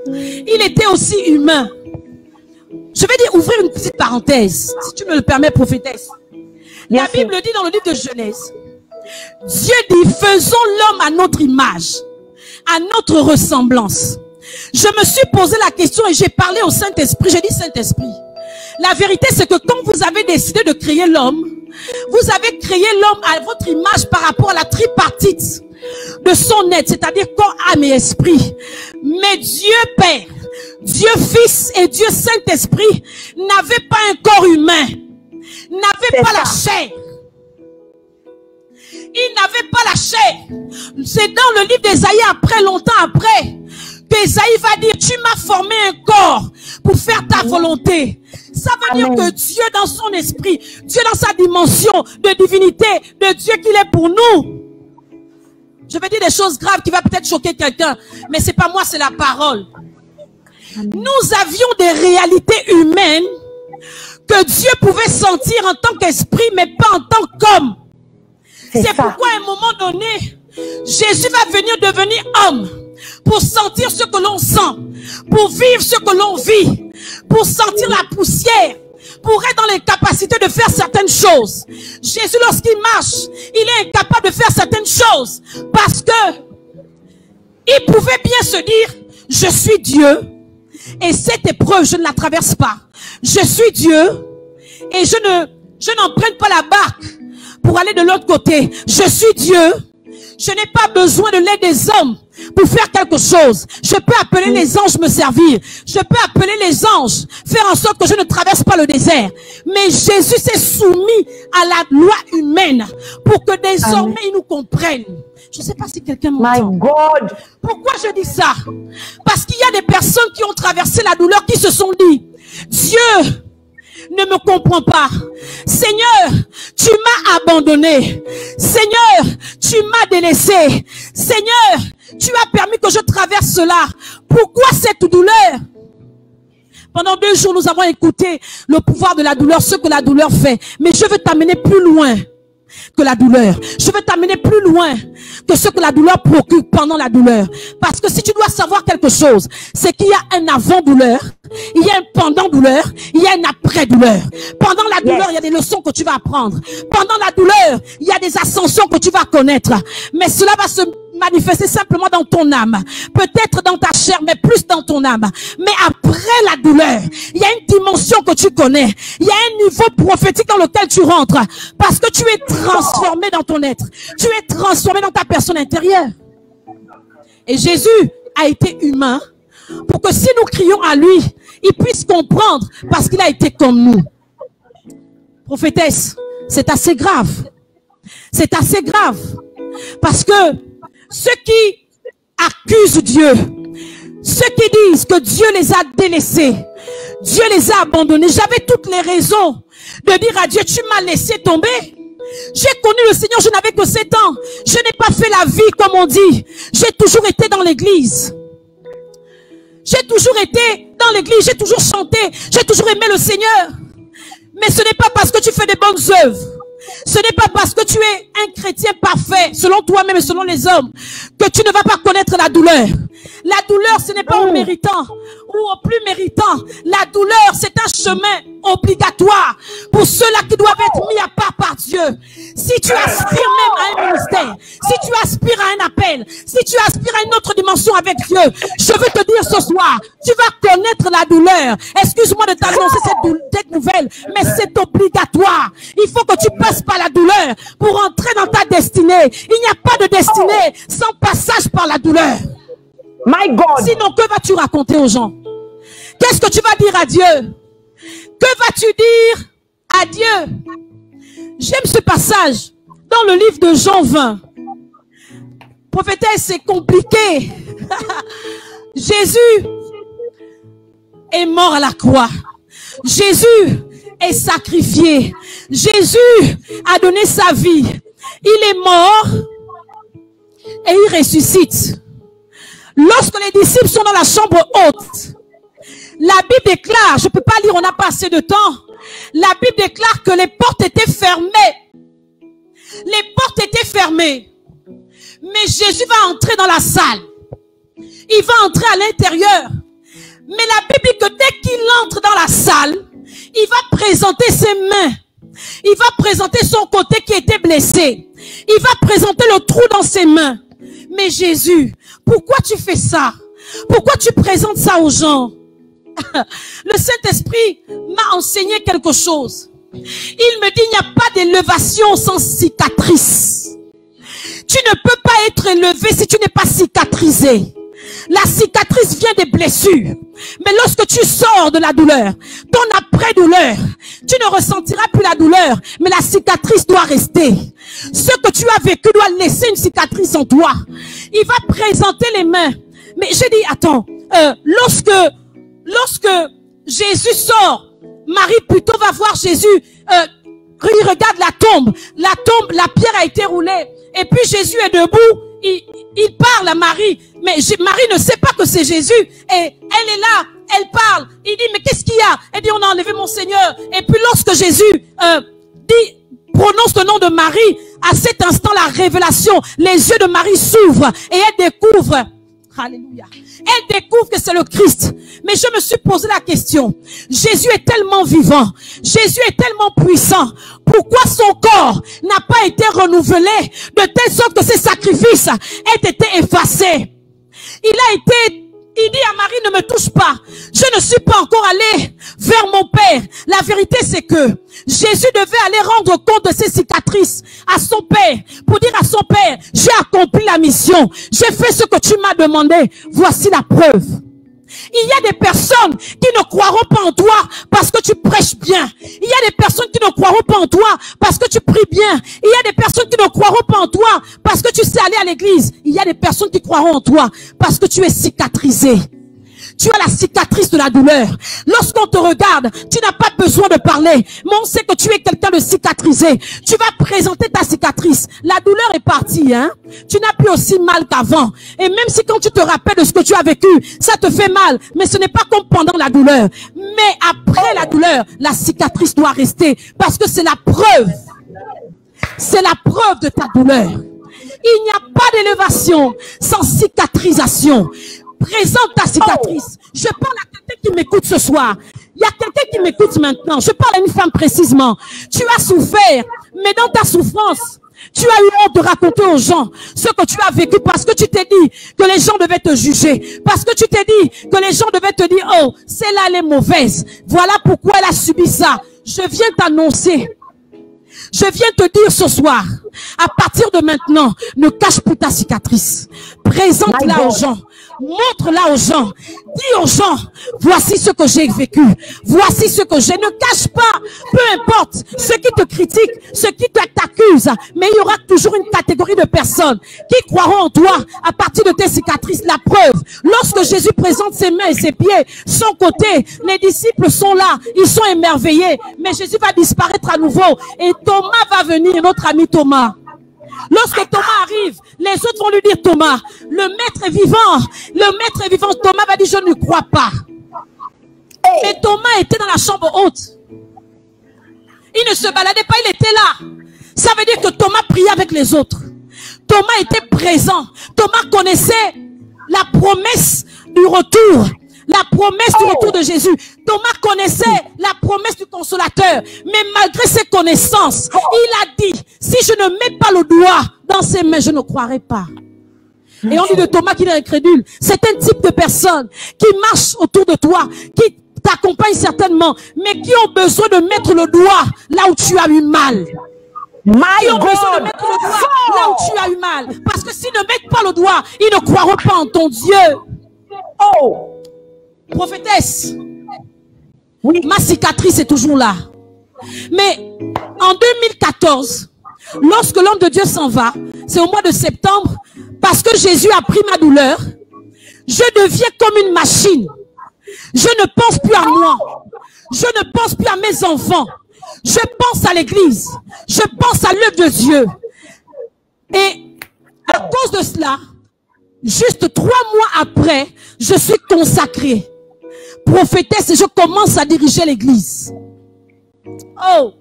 Il était aussi humain. Je vais dire, ouvrir une petite parenthèse, si tu me le permets, prophétesse. La Bible dit dans le livre de Genèse, Dieu dit, faisons l'homme à notre image, à notre ressemblance. Je me suis posé la question et j'ai parlé au Saint-Esprit. J'ai dit, Saint-Esprit, la vérité c'est que quand vous avez décidé de créer l'homme, vous avez créé l'homme à votre image par rapport à la tripartite de son être, c'est-à-dire corps, âme et esprit. Mais Dieu Père, Dieu Fils et Dieu Saint-Esprit n'avaient pas un corps humain, n'avaient pas la chair. Ils n'avaient pas la chair. C'est dans le livre d'Ésaïe, après, longtemps après, qu'Ésaïe va dire, tu m'as formé un corps pour faire ta volonté. Ça veut dire que Dieu dans son esprit, Dieu dans sa dimension de divinité, de Dieu qu'il est pour nous, Je vais dire des choses graves qui vont peut-être choquer quelqu'un, mais c'est pas moi, c'est la parole. Nous avions des réalités humaines que Dieu pouvait sentir en tant qu'esprit, mais pas en tant qu'homme. C'est pourquoi à un moment donné, Jésus va venir devenir homme pour sentir ce que l'on sent, pour vivre ce que l'on vit, pour sentir la poussière, pour être dans les capacités de faire certaines choses. Jésus, lorsqu'il marche, il est incapable de faire certaines choses parce que il pouvait bien se dire, je suis Dieu et cette épreuve, je ne la traverse pas. Je suis Dieu et je n'emprunte pas la barque pour aller de l'autre côté. Je suis Dieu. Je n'ai pas besoin de l'aide des hommes pour faire quelque chose. Je peux appeler les anges me servir. Je peux appeler les anges, faire en sorte que je ne traverse pas le désert. Mais Jésus s'est soumis à la loi humaine pour que désormais il nous comprenne. Je ne sais pas si quelqu'un m'entend. My God. Pourquoi je dis ça? Parce qu'il y a des personnes qui ont traversé la douleur, qui se sont dit, Dieu ne me comprend pas. Seigneur, tu m'as abandonné. Seigneur, tu m'as délaissé. Seigneur, tu as permis que je traverse cela. Pourquoi cette douleur? Pendant 2 jours, nous avons écouté le pouvoir de la douleur, ce que la douleur fait. Mais je veux t'amener plus loin que la douleur. Je veux t'amener plus loin que ce que la douleur procure pendant la douleur. Parce que si tu dois savoir quelque chose, c'est qu'il y a un avant-douleur, il y a un pendant-douleur, il y a un après-douleur. Pendant la douleur, il y a des leçons que tu vas apprendre. Pendant la douleur, il y a des ascensions que tu vas connaître. Mais cela va se manifester simplement dans ton âme. Peut-être dans ta chair, mais plus dans ton âme. Mais après la douleur, il y a une dimension que tu connais. Il y a un niveau prophétique dans lequel tu rentres. Parce que tu es transformé dans ton être. Tu es transformé dans ta personne intérieure. Et Jésus a été humain pour que si nous crions à lui, il puisse comprendre parce qu'il a été comme nous. Prophétesse, c'est assez grave. C'est assez grave. Parce que ceux qui accusent Dieu, ceux qui disent que Dieu les a délaissés, Dieu les a abandonnés, j'avais toutes les raisons de dire à Dieu, tu m'as laissé tomber. J'ai connu le Seigneur, je n'avais que 7 ans. Je n'ai pas fait la vie comme on dit. J'ai toujours été dans l'église. J'ai toujours été dans l'église, j'ai toujours chanté, j'ai toujours aimé le Seigneur. Mais ce n'est pas parce que tu fais des bonnes œuvres, ce n'est pas parce que tu es un chrétien parfait, selon toi-même et selon les hommes, que tu ne vas pas connaître la douleur. La douleur, ce n'est pas au méritant ou au plus méritant. La douleur, c'est un chemin obligatoire pour ceux-là qui doivent être mis à part par Dieu. Si tu aspires même à un ministère, si tu aspires à un appel, si tu aspires à une autre dimension avec Dieu, je veux te dire ce soir, tu vas connaître la douleur. Excuse-moi de t'annoncer cette nouvelle, mais c'est obligatoire. Il faut que tu passes par la douleur pour entrer dans ta destinée. Il n'y a pas de destinée sans passage par la douleur. My God. Sinon, que vas-tu raconter aux gens? Qu'est-ce que tu vas dire à Dieu? Que vas-tu dire à Dieu? J'aime ce passage dans le livre de Jean 20. Prophétesse, c'est compliqué. Jésus est mort à la croix. Jésus est sacrifié. Jésus a donné sa vie. Il est mort et il ressuscite. Lorsque les disciples sont dans la chambre haute, la Bible déclare, je ne peux pas lire, on n'a pas assez de temps. La Bible déclare que les portes étaient fermées. Les portes étaient fermées. Mais Jésus va entrer dans la salle. Il va entrer à l'intérieur. Mais la Bible dit que dès qu'il entre dans la salle, il va présenter ses mains. Il va présenter son côté qui était blessé. Il va présenter le trou dans ses mains. Mais Jésus, pourquoi tu fais ça? Pourquoi tu présentes ça aux gens? Le Saint-Esprit m'a enseigné quelque chose. Il me dit, il n'y a pas d'élévation sans cicatrice. Tu ne peux pas être élevé si tu n'es pas cicatrisé. La cicatrice vient des blessures. Mais lorsque tu sors de la douleur, ton après-douleur, tu ne ressentiras plus la douleur, mais la cicatrice doit rester. Ce que tu as vécu doit laisser une cicatrice en toi. Il va présenter les mains. Mais j'ai dit, attends, lorsque Jésus sort, Marie plutôt va voir Jésus, il regarde la tombe, la pierre a été roulée, et puis Jésus est debout, il parle à Marie, mais Marie ne sait pas que c'est Jésus, et elle est là, elle parle, il dit, mais qu'est-ce qu'il y a? Elle dit, on a enlevé mon Seigneur. Et puis lorsque Jésus prononce le nom de Marie, à cet instant, la révélation, les yeux de Marie s'ouvrent, et elle découvre, alléluia, elle découvre que c'est le Christ. Mais je me suis posé la question, Jésus est tellement vivant, Jésus est tellement puissant, pourquoi son corps n'a pas été renouvelé de telle sorte que ses sacrifices aient été effacés? Il dit à Marie, ne me touche pas, je ne suis pas encore allé vers mon Père. La vérité c'est que Jésus devait aller rendre compte de ses cicatrices à son Père, pour dire à son Père, j'ai accompli la mission, j'ai fait ce que tu m'as demandé, voici la preuve. Il y a des personnes qui ne croiront pas en toi parce que tu prêches bien. Il y a des personnes qui ne croiront pas en toi parce que tu pries bien. Il y a des personnes qui ne croiront pas en toi parce que tu sais aller à l'église. Il y a des personnes qui croiront en toi parce que tu es cicatrisé. Tu as la cicatrice de la douleur. Lorsqu'on te regarde, tu n'as pas besoin de parler. Mais on sait que tu es quelqu'un de cicatrisé. Tu vas présenter ta cicatrice. La douleur est partie, hein. Tu n'as plus aussi mal qu'avant. Et même si quand tu te rappelles de ce que tu as vécu, ça te fait mal. Mais ce n'est pas comme pendant la douleur. Mais après la douleur, la cicatrice doit rester. Parce que c'est la preuve. C'est la preuve de ta douleur. Il n'y a pas d'élévation sans cicatrisation. Présente ta cicatrice. Je parle à quelqu'un qui m'écoute ce soir. Il y a quelqu'un qui m'écoute maintenant. Je parle à une femme précisément. Tu as souffert, mais dans ta souffrance, tu as eu honte de raconter aux gens ce que tu as vécu parce que tu t'es dit que les gens devaient te juger. Parce que tu t'es dit que les gens devaient te dire, oh, celle-là, elle est mauvaise. Voilà pourquoi elle a subi ça. Je viens t'annoncer. Je viens te dire ce soir, à partir de maintenant, ne cache plus ta cicatrice. Présente-la aux gens. Montre-la aux gens. Dis aux gens, voici ce que j'ai vécu. Voici ce que j'ai. Ne cache pas, peu importe ceux qui te critiquent, ceux qui t'accusent. Mais il y aura toujours une catégorie de personnes qui croiront en toi à partir de tes cicatrices. La preuve, lorsque Jésus présente ses mains et ses pieds, son côté, les disciples sont là. Ils sont émerveillés. Mais Jésus va disparaître à nouveau. Et Thomas va venir, notre ami Thomas. Lorsque Thomas arrive, les autres vont lui dire, Thomas, le maître est vivant. Le maître est vivant. Thomas va dire, je ne crois pas. Mais Thomas était dans la chambre haute. Il ne se baladait pas, il était là. Ça veut dire que Thomas priait avec les autres. Thomas était présent. Thomas connaissait la promesse du retour. La promesse du retour de Jésus. Thomas connaissait la promesse du consolateur. Mais malgré ses connaissances, il a dit, si je ne mets pas le doigt dans ses mains, je ne croirai pas. Et on dit de Thomas qu'il est incrédule. C'est un type de personne qui marche autour de toi, qui t'accompagne certainement, mais qui ont besoin de mettre le doigt là où tu as eu mal. Qui ont besoin de mettre le doigt là où tu as eu mal. Parce que s'ils ne mettent pas le doigt, ils ne croiront pas en ton Dieu. Oh! Prophétesse, oui. Ma cicatrice est toujours là. Mais en 2014, lorsque l'homme de Dieu s'en va, c'est au mois de septembre, parce que Jésus a pris ma douleur, je deviens comme une machine. Je ne pense plus à moi. Je ne pense plus à mes enfants. Je pense à l'église. Je pense à l'œuvre de Dieu. Et à cause de cela, juste 3 mois après, je suis consacrée. Prophétesse et je commence à diriger l'église. Oh!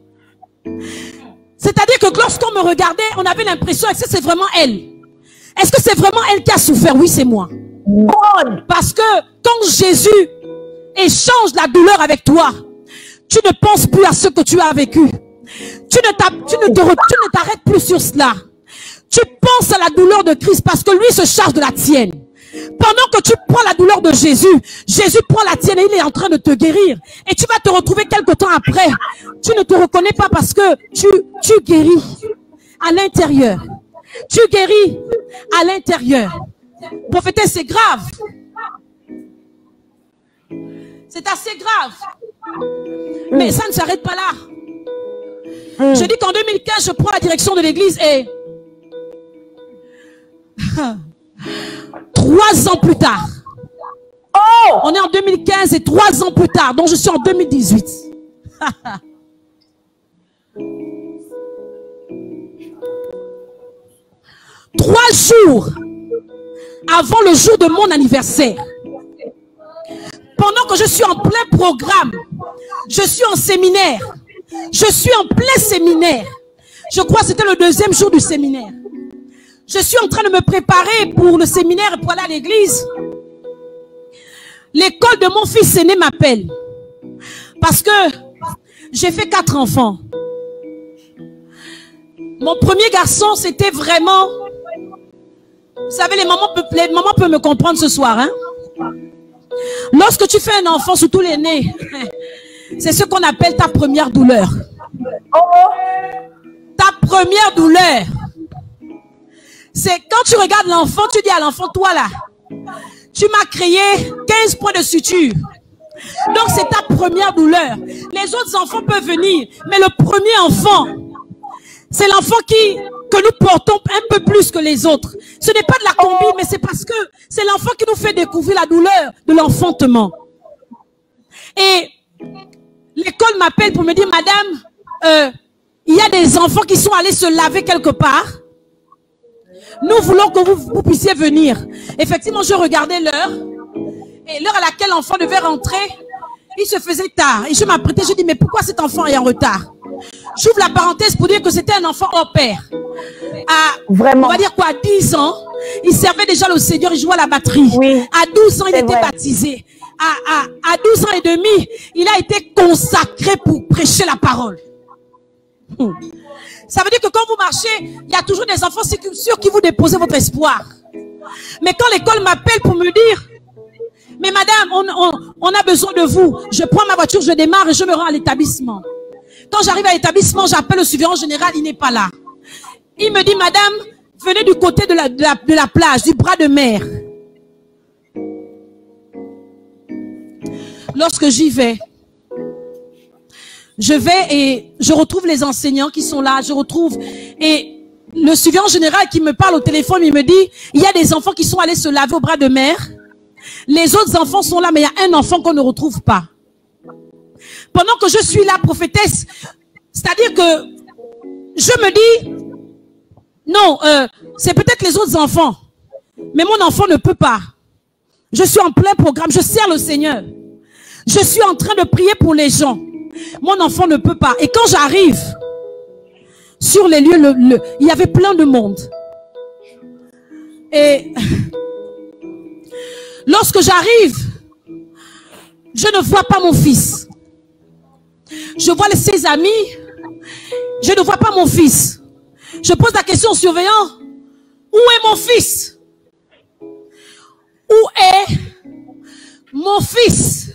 C'est-à-dire que lorsqu'on me regardait, on avait l'impression que c'est vraiment elle. Est-ce que c'est vraiment elle qui a souffert? Oui, c'est moi. Parce que quand Jésus échange la douleur avec toi, tu ne penses plus à ce que tu as vécu. Tu ne t'arrêtes plus sur cela. Tu penses à la douleur de Christ parce que lui se charge de la tienne. Pendant que tu prends la douleur de Jésus, Jésus prend la tienne et il est en train de te guérir. Et tu vas te retrouver quelque temps après. Tu ne te reconnais pas parce que tu guéris à l'intérieur. Tu guéris à l'intérieur. Prophétesse, c'est grave. C'est assez grave. Mais ça ne s'arrête pas là. Je dis qu'en 2015, je prends la direction de l'église et 3 ans plus tard. Oh! On est en 2015 et 3 ans plus tard. Donc je suis en 2018. 3 jours avant le jour de mon anniversaire, pendant que je suis en plein programme, je suis en séminaire, je suis en plein séminaire, je crois que c'était le 2e jour du séminaire, je suis en train de me préparer pour le séminaire et pour aller à l'église. L'école de mon fils aîné m'appelle parce que j'ai fait 4 enfants. Mon premier garçon, c'était vraiment... Vous savez, les mamans peuvent me comprendre ce soir. Hein? Lorsque tu fais un enfant, surtout l'aîné, c'est ce qu'on appelle ta première douleur. Ta première douleur. C'est quand tu regardes l'enfant, tu dis à l'enfant, toi là, tu m'as créé 15 points de suture. Donc c'est ta première douleur. Les autres enfants peuvent venir, mais le premier enfant, c'est l'enfant que nous portons un peu plus que les autres. Ce n'est pas de la combi, mais c'est parce que c'est l'enfant qui nous fait découvrir la douleur de l'enfantement. Et l'école m'appelle pour me dire, madame, il y a des enfants qui sont allés se laver quelque part. Nous voulons que vous puissiez venir. Effectivement, je regardais l'heure. Et l'heure à laquelle l'enfant devait rentrer, il se faisait tard. Et je m'apprêtais, je dis, mais pourquoi cet enfant est en retard? J'ouvre la parenthèse pour dire que c'était un enfant au père. Vraiment. On va dire quoi, à 10 ans, il servait déjà le Seigneur, il jouait à la batterie. Oui, à 12 ans, il était baptisé. À 12 ans et demi, il a été consacré pour prêcher la parole. Ça veut dire que quand vous marchez, il y a toujours des enfants sur qui vous déposez votre espoir. Mais quand l'école m'appelle pour me dire, mais madame, on a besoin de vous. Je prends ma voiture, je démarre et je me rends à l'établissement. Quand j'arrive à l'établissement, j'appelle le surveillant général, il n'est pas là. Il me dit, madame, venez du côté de la plage, du bras de mer. Lorsque j'y vais, je vais et je retrouve les enseignants qui sont là, je retrouve, et le surveillant général qui me parle au téléphone, il me dit, il y a des enfants qui sont allés se laver au bras de mer. Les autres enfants sont là, mais il y a un enfant qu'on ne retrouve pas. Pendant que je suis là, prophétesse, c'est-à-dire que je me dis, non, c'est peut-être les autres enfants, mais mon enfant ne peut pas. Je suis en plein programme, je sers le Seigneur. Je suis en train de prier pour les gens. Mon enfant ne peut pas. Et quand j'arrive sur les lieux, il y avait plein de monde. Et lorsque j'arrive, je ne vois pas mon fils. Je vois ses amis. Je ne vois pas mon fils. Je pose la question au surveillant. Où est mon fils? Où est mon fils?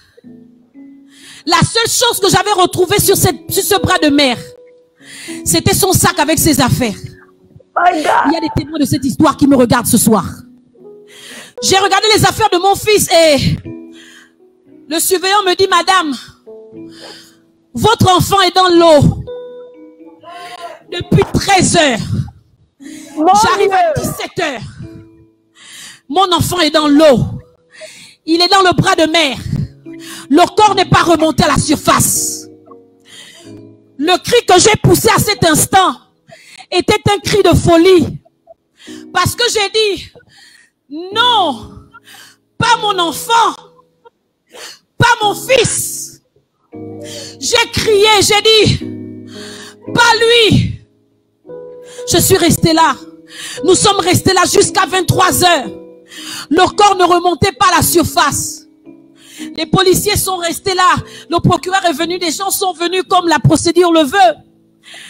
La seule chose que j'avais retrouvée sur ce bras de mer, c'était son sac avec ses affaires. Il y a des témoins de cette histoire qui me regardent ce soir. J'ai regardé les affaires de mon fils et le surveillant me dit, madame, votre enfant est dans l'eau depuis 13 heures. J'arrive à 17 heures. Mon enfant est dans l'eau. Il est dans le bras de mer. Le corps n'est pas remonté à la surface. Le cri que j'ai poussé à cet instant était un cri de folie. Parce que j'ai dit, non, pas mon enfant, pas mon fils. J'ai crié, j'ai dit, pas lui. Je suis resté là. Nous sommes restés là jusqu'à 23 heures. Le corps ne remontait pas à la surface. Les policiers sont restés là. Le procureur est venu. Des gens sont venus comme la procédure le veut.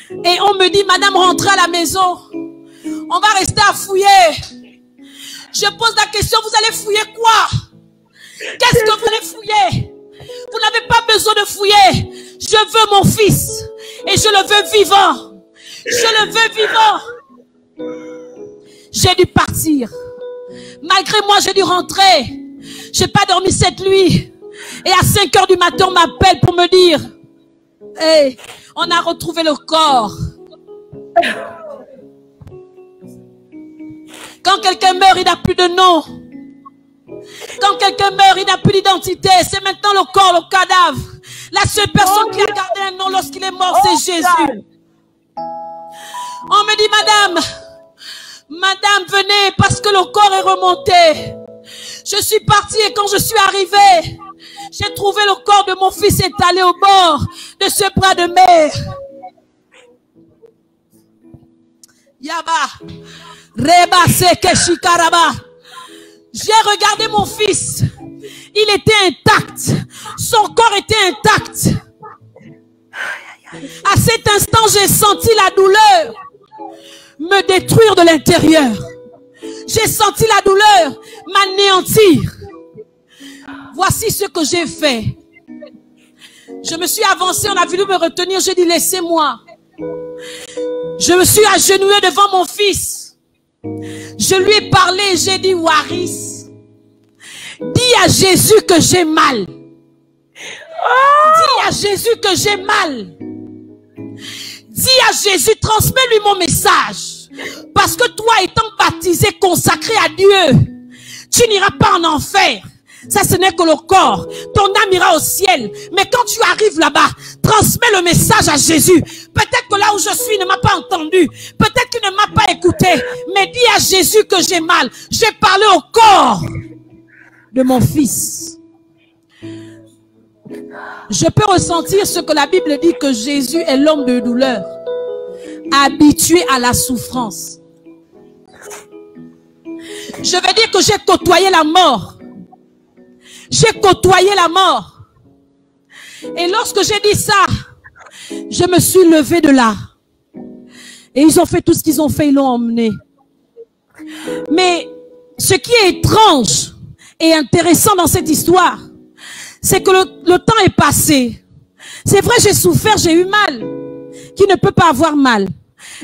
Et on me dit, madame, rentrez à la maison. On va rester à fouiller. Je pose la question, vous allez fouiller quoi? Qu'est-ce que vous allez fouiller? Vous n'avez pas besoin de fouiller. Je veux mon fils. Et je le veux vivant. Je le veux vivant. J'ai dû partir. Malgré moi, j'ai dû rentrer. J'ai pas dormi cette nuit. Et à 5 heures du matin, on m'appelle pour me dire, hey, on a retrouvé le corps. Quand quelqu'un meurt, il n'a plus de nom. Quand quelqu'un meurt, il n'a plus d'identité. C'est maintenant le corps, le cadavre. La seule personne qui a gardé un nom lorsqu'il est mort, c'est Jésus. On me dit, madame, Madame, venez parce que le corps est remonté. Je suis partie et quand je suis arrivée, j'ai trouvé le corps de mon fils étalé au bord de ce bras de mer. Yaba, Reba Seke Shikaraba. J'ai regardé mon fils. Il était intact. Son corps était intact. À cet instant, j'ai senti la douleur me détruire de l'intérieur. J'ai senti la douleur m'anéantir. Voici ce que j'ai fait. Je me suis avancée, on a voulu me retenir. J'ai dit, laissez-moi. Je me suis agenouillée devant mon fils. Je lui ai parlé, j'ai dit, Waris, dis à Jésus que j'ai mal. Dis à Jésus que j'ai mal. Dis à Jésus, transmets-lui mon message. Parce que toi, étant baptisé, consacré à Dieu, tu n'iras pas en enfer. Ça, ce n'est que le corps. Ton âme ira au ciel. Mais quand tu arrives là-bas, transmets le message à Jésus. Peut-être que là où je suis, il ne m'a pas entendu. Peut-être qu'il ne m'a pas écouté. Mais dis à Jésus que j'ai mal. J'ai parlé au corps de mon fils. Je peux ressentir ce que la Bible dit, que Jésus est l'homme de douleur, habitué à la souffrance. Je veux dire que j'ai côtoyé la mort. J'ai côtoyé la mort. Et lorsque j'ai dit ça, je me suis levée de là. Et ils ont fait tout ce qu'ils ont fait, ils l'ont emmené. Mais ce qui est étrange et intéressant dans cette histoire, c'est que le temps est passé. C'est vrai, j'ai souffert, j'ai eu mal. Qui ne peut pas avoir mal?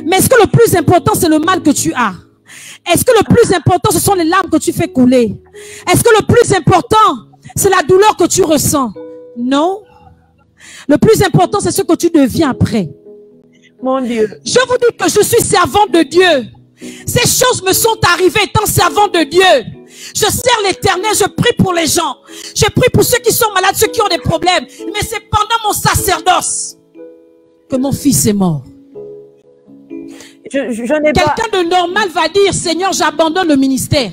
Mais est-ce que le plus important, c'est le mal que tu as? Est-ce que le plus important, ce sont les larmes que tu fais couler? Est-ce que le plus important, c'est la douleur que tu ressens? Non. Le plus important, c'est ce que tu deviens après. Mon Dieu. Je vous dis que je suis servante de Dieu. Ces choses me sont arrivées étant servante de Dieu. Je sers l'Éternel, je prie pour les gens. Je prie pour ceux qui sont malades, ceux qui ont des problèmes. Mais c'est pendant mon sacerdoce que mon fils est mort. Quelqu'un de normal va dire, Seigneur, j'abandonne le ministère.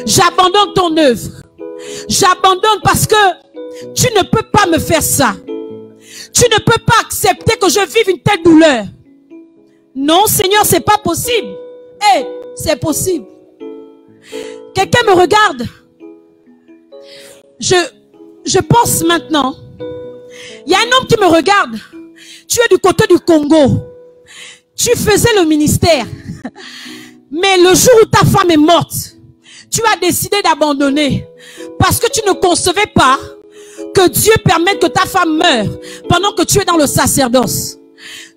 J'abandonne ton œuvre. J'abandonne parce que tu ne peux pas me faire ça. Tu ne peux pas accepter que je vive une telle douleur. Non, Seigneur, c'est pas possible. Eh, c'est possible. Quelqu'un me regarde. Je pense maintenant. Il y a un homme qui me regarde. Tu es du côté du Congo. Tu faisais le ministère. Mais le jour où ta femme est morte, tu as décidé d'abandonner. Parce que tu ne concevais pas que Dieu permette que ta femme meure pendant que tu es dans le sacerdoce.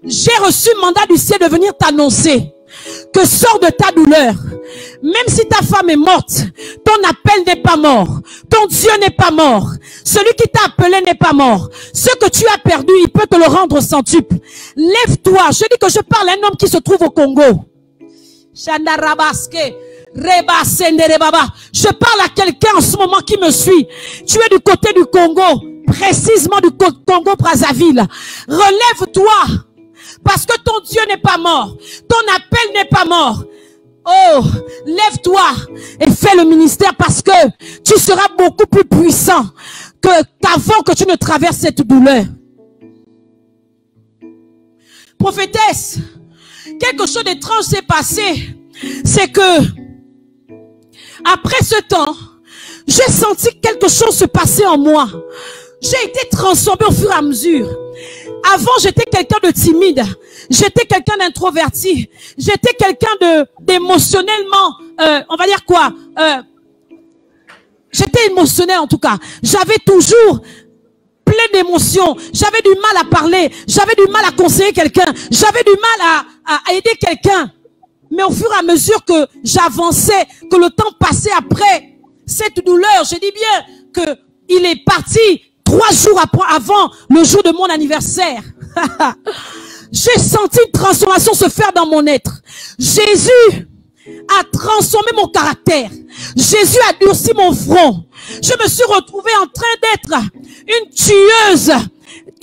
J'ai reçu le mandat du ciel de venir t'annoncer que sors de ta douleur. Même si ta femme est morte, ton appel n'est pas mort. Ton Dieu n'est pas mort. Celui qui t'a appelé n'est pas mort. Ce que tu as perdu, il peut te le rendre centuple. Lève-toi. Je dis que je parle à un homme qui se trouve au Congo. Je parle à quelqu'un en ce moment qui me suit. Tu es du côté du Congo, précisément du Congo-Brazzaville. Relève-toi. Parce que ton Dieu n'est pas mort. Ton appel n'est pas mort. Oh, lève-toi et fais le ministère parce que tu seras beaucoup plus puissant qu'avant que tu ne traverses cette douleur. Prophétesse, quelque chose d'étrange s'est passé. C'est que, après ce temps, j'ai senti quelque chose se passer en moi. J'ai été transformée au fur et à mesure. Avant, j'étais quelqu'un de timide. J'étais quelqu'un d'introverti. J'étais quelqu'un d'émotionnellement, on va dire quoi? J'étais émotionnel en tout cas. J'avais toujours plein d'émotions. J'avais du mal à parler. J'avais du mal à conseiller quelqu'un. J'avais du mal à aider quelqu'un. Mais au fur et à mesure que j'avançais, que le temps passait après cette douleur, je dis bien qu'il est parti 3 jours avant le jour de mon anniversaire. J'ai senti une transformation se faire dans mon être. Jésus a transformé mon caractère. Jésus a durci mon front. Je me suis retrouvée en train d'être une tueuse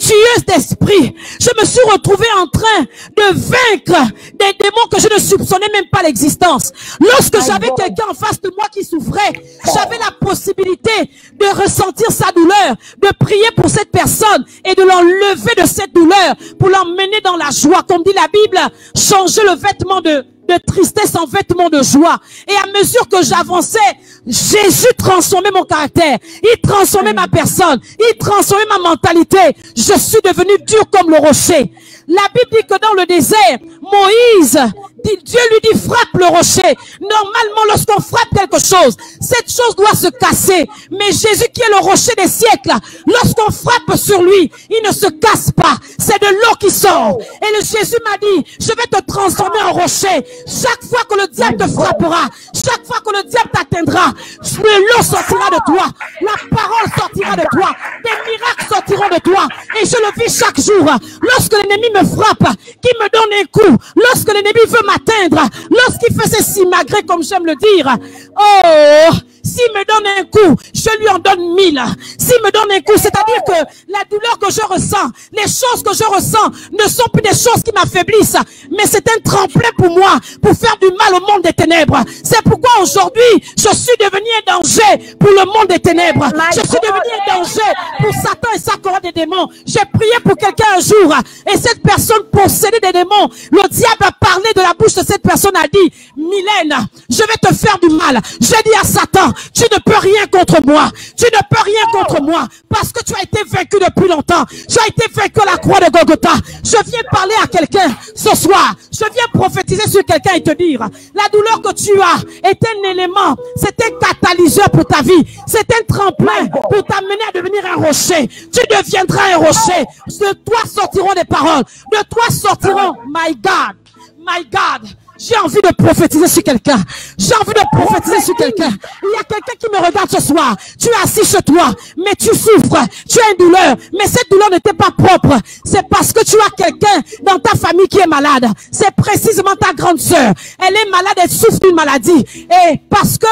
tueuse d'esprit, je me suis retrouvée en train de vaincre des démons que je ne soupçonnais même pas l'existence. Lorsque j'avais quelqu'un en face de moi qui souffrait, j'avais la possibilité de ressentir sa douleur, de prier pour cette personne et de l'enlever de cette douleur pour l'emmener dans la joie. Comme dit la Bible, changer le vêtement de tristesse en vêtement de joie. Et à mesure que j'avançais, Jésus transformait mon caractère. Il transformait ma personne. Il transformait ma mentalité. Je suis devenu dur comme le rocher. La Bible dit que dans le désert, Moïse, Dieu lui dit frappe le rocher. Normalement, lorsqu'on frappe quelque chose, cette chose doit se casser. Mais Jésus qui est le rocher des siècles, lorsqu'on frappe sur lui, il ne se casse pas. C'est de l'eau qui sort. Et le Jésus m'a dit, je vais te transformer en rocher. Chaque fois que le diable te frappera, chaque fois que le diable t'atteindra, l'eau sortira de toi. La parole sortira de toi. Des miracles sortiront de toi. Et je le vis chaque jour. Lorsque l'ennemi me frappe, qu'il me donne un coup, lorsque l'ennemi veut m'atteindre, lorsqu'il fait ses simagrées, comme j'aime le dire, oh, s'il me donne un coup, je lui en donne 1000. S'il me donne un coup, c'est-à-dire que la douleur que je ressens, les choses que je ressens ne sont plus des choses qui m'affaiblissent, mais c'est un tremplin pour moi, pour faire du mal au monde des ténèbres. C'est pourquoi aujourd'hui, je suis devenu un danger pour le monde des ténèbres. Je suis devenu un danger pour Satan et sa cohorte des démons. J'ai prié pour quelqu'un un jour, et cette personne possédée des démons, le diable a parlé de la bouche de cette personne, a dit, Mylène, je vais te faire du mal. J'ai dit à Satan, tu ne peux rien contre moi. Tu ne peux rien contre moi. Parce que tu as été vaincu depuis longtemps. Tu as été vaincu à la croix de Golgotha. Je viens parler à quelqu'un ce soir. Je viens prophétiser sur quelqu'un et te dire, la douleur que tu as est un élément. C'est un catalyseur pour ta vie. C'est un tremplin pour t'amener à devenir un rocher. Tu deviendras un rocher. De toi sortiront des paroles. De toi sortiront, my God, my God. J'ai envie de prophétiser sur quelqu'un. J'ai envie de prophétiser sur quelqu'un. Il y a quelqu'un qui me regarde ce soir. Tu es assis chez toi, mais tu souffres. Tu as une douleur, mais cette douleur ne t'est pas propre. C'est parce que tu as quelqu'un dans ta famille qui est malade. C'est précisément ta grande sœur. Elle est malade, elle souffre d'une maladie. Et parce que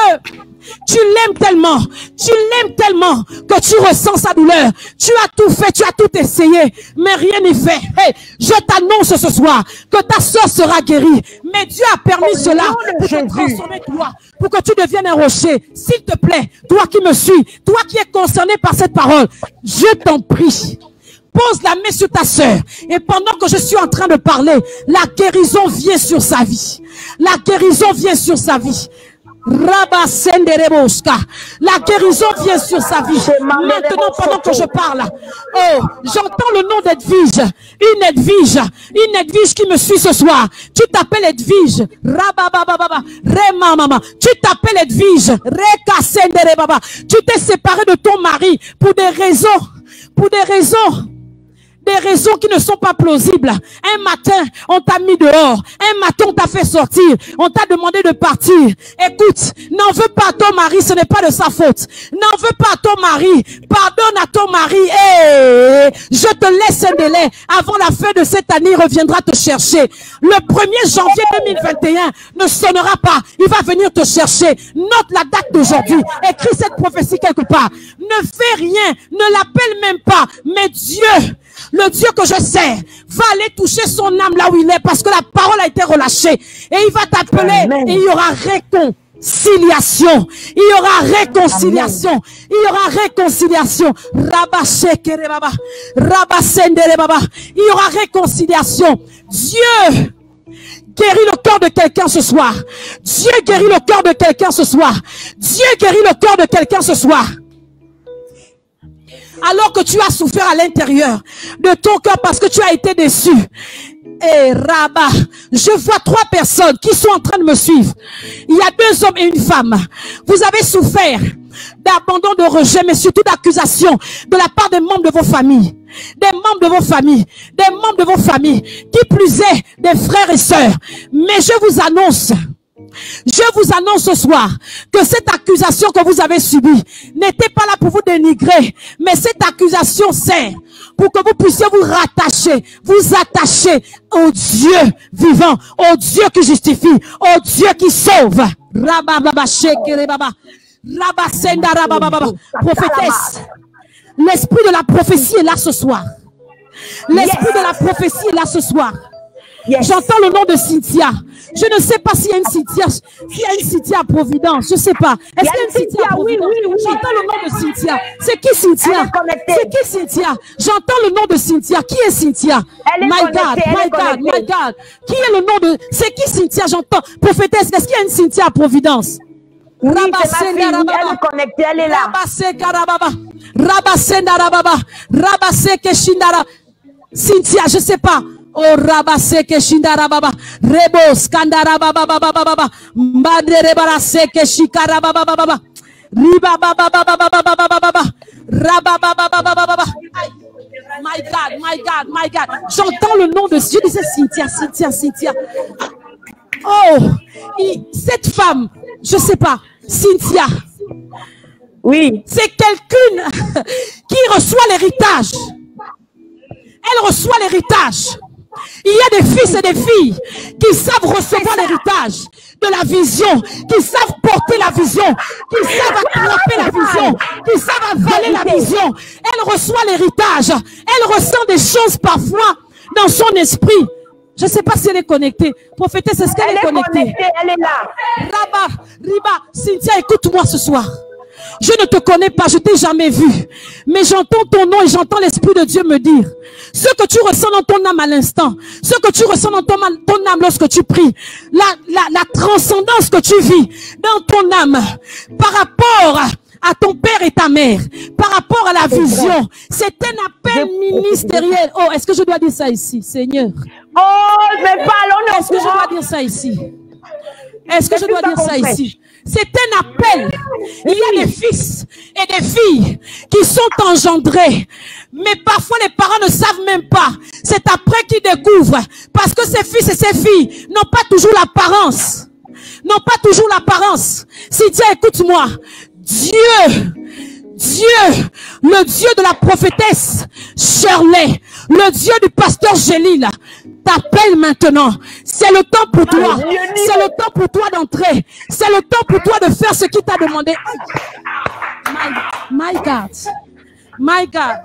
tu l'aimes tellement que tu ressens sa douleur. Tu as tout fait, tu as tout essayé, mais rien n'est fait. Hey, je t'annonce ce soir que ta soeur sera guérie. Mais Dieu a permis cela pour te transformer toi, pour que tu deviennes un rocher. S'il te plaît, toi qui me suis, toi qui es concerné par cette parole, je t'en prie. Pose la main sur ta sœur. Et pendant que je suis en train de parler, la guérison vient sur sa vie. La guérison vient sur sa vie. La guérison vient sur sa vie. Maintenant, pendant que je parle, oh, j'entends le nom d'Edwige. Une Edwige qui me suit ce soir. Tu t'appelles Edwige. Tu t'appelles Edwige. Tu t'es séparé de ton mari pour des raisons qui ne sont pas plausibles. Un matin, on t'a mis dehors. Un matin, on t'a fait sortir. On t'a demandé de partir. Écoute, n'en veux pas à ton mari, ce n'est pas de sa faute. N'en veux pas à ton mari. Pardonne à ton mari. Et je te laisse un délai. Avant la fin de cette année, il reviendra te chercher. Le 1er janvier 2021 ne sonnera pas. Il va venir te chercher. Note la date d'aujourd'hui. Écris cette prophétie quelque part. Ne fais rien. Ne l'appelle même pas. Mais Dieu, le Dieu que je sers, va aller toucher son âme là où il est, parce que la parole a été relâchée. Et il va t'appeler et il y aura réconciliation. Il y aura réconciliation. Amen. Il y aura réconciliation. Il y aura réconciliation. Dieu guérit le cœur de quelqu'un ce soir. Dieu guérit le cœur de quelqu'un ce soir. Dieu guérit le cœur de quelqu'un ce soir. Alors que tu as souffert à l'intérieur de ton cœur parce que tu as été déçu. Et Rabat, je vois 3 personnes qui sont en train de me suivre. Il y a 2 hommes et une femme. Vous avez souffert d'abandon, de rejet, mais surtout d'accusations de la part des membres de vos familles. Des membres de vos familles. Des membres de vos familles. Qui plus est, des frères et sœurs. Mais je vous annonce ce soir que cette accusation que vous avez subie n'était pas là pour vous dénigrer, mais cette accusation sert pour que vous puissiez vous rattacher, vous attacher au Dieu vivant, au Dieu qui justifie, au Dieu qui sauve. Prophétesse, l'esprit de la prophétie est là ce soir. L'esprit de la prophétie est là ce soir. J'entends le nom de Cynthia. Je ne sais pas s'il y a une Cynthia, à Providence. Je ne sais pas. Est-ce qu'il y a une Cynthia à Providence? Oui. J'entends le nom de Cynthia. C'est qui Cynthia? C'est qui Cynthia? J'entends le nom de Cynthia. Qui est Cynthia? My God. Qui est le nom de... C'est qui Cynthia? J'entends. Prophétesse, est-ce qu'il y a une Cynthia à Providence? Oui, c'est ma fille. Elle est connectée. Elle est là. Cynthia, je ne sais pas. Oh rabaseke shindara baba rebo skandara baba baba baba mbadere baraseke shikara baba baba riba baba baba baba baba raba baba baba baba. My God. J'entends le nom de... Je disais Cynthia. Oh, cette femme, je sais pas, Cynthia. Oui. C'est quelqu'un qui reçoit l'héritage. Elle reçoit l'héritage. Il y a des fils et des filles qui savent recevoir l'héritage de la vision, qui savent porter la vision, qui savent attraper la vision, qui savent avaler la vision. Elle reçoit l'héritage. Elle ressent des choses parfois dans son esprit. Je ne sais pas si elle est connectée. Prophétesse, est-ce qu'elle est connectée? Elle est là. Riba, Cynthia, écoute-moi ce soir. Je ne te connais pas, je t'ai jamais vu. Mais j'entends ton nom et j'entends l'Esprit de Dieu me dire ce que tu ressens dans ton âme à l'instant, ce que tu ressens dans ton âme lorsque tu pries, la transcendance que tu vis dans ton âme par rapport à ton père et ta mère, par rapport à la vision. C'est un appel ministériel. Oh, est-ce que je dois dire ça ici, Seigneur? Oh, mais parlons. Est-ce que je dois dire ça ici? Est-ce que je dois dire ça ici? C'est un appel. Il y a des fils et des filles qui sont engendrés. Mais parfois les parents ne savent même pas. C'est après qu'ils découvrent. Parce que ces fils et ces filles n'ont pas toujours l'apparence. Cynthia, écoute-moi. Dieu, le Dieu de la prophétesse Shirley, le Dieu du pasteur Gélil, t'appelle maintenant. C'est le temps pour toi. C'est le temps pour toi d'entrer. C'est le temps pour toi de faire ce qu'il t'a demandé. My God.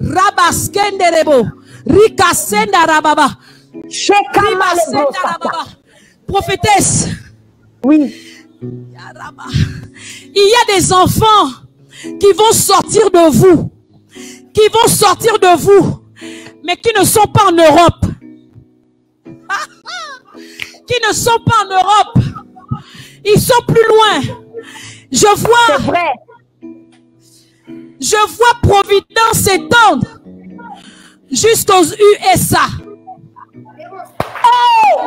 Rabaskenderebo. Rikasenda rababa. Prophétesse. Oui. Il y a des enfants qui vont sortir de vous. Mais qui ne sont pas en Europe. Ils sont plus loin. Je vois Providence s'étendre jusqu'aux USA. Oh!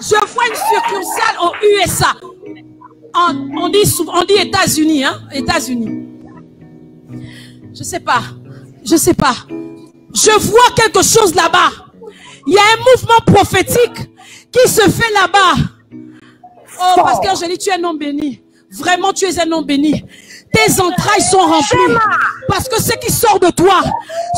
Je vois une succursale aux USA. On dit États-Unis, hein? États-Unis. Je sais pas. Je vois quelque chose là-bas. Il y a un mouvement prophétique qui se fait là-bas. Oh, Pasteur Angélie, tu es un homme béni. Vraiment, tu es un homme béni. Tes entrailles sont remplies. Parce que ce qui sort de toi,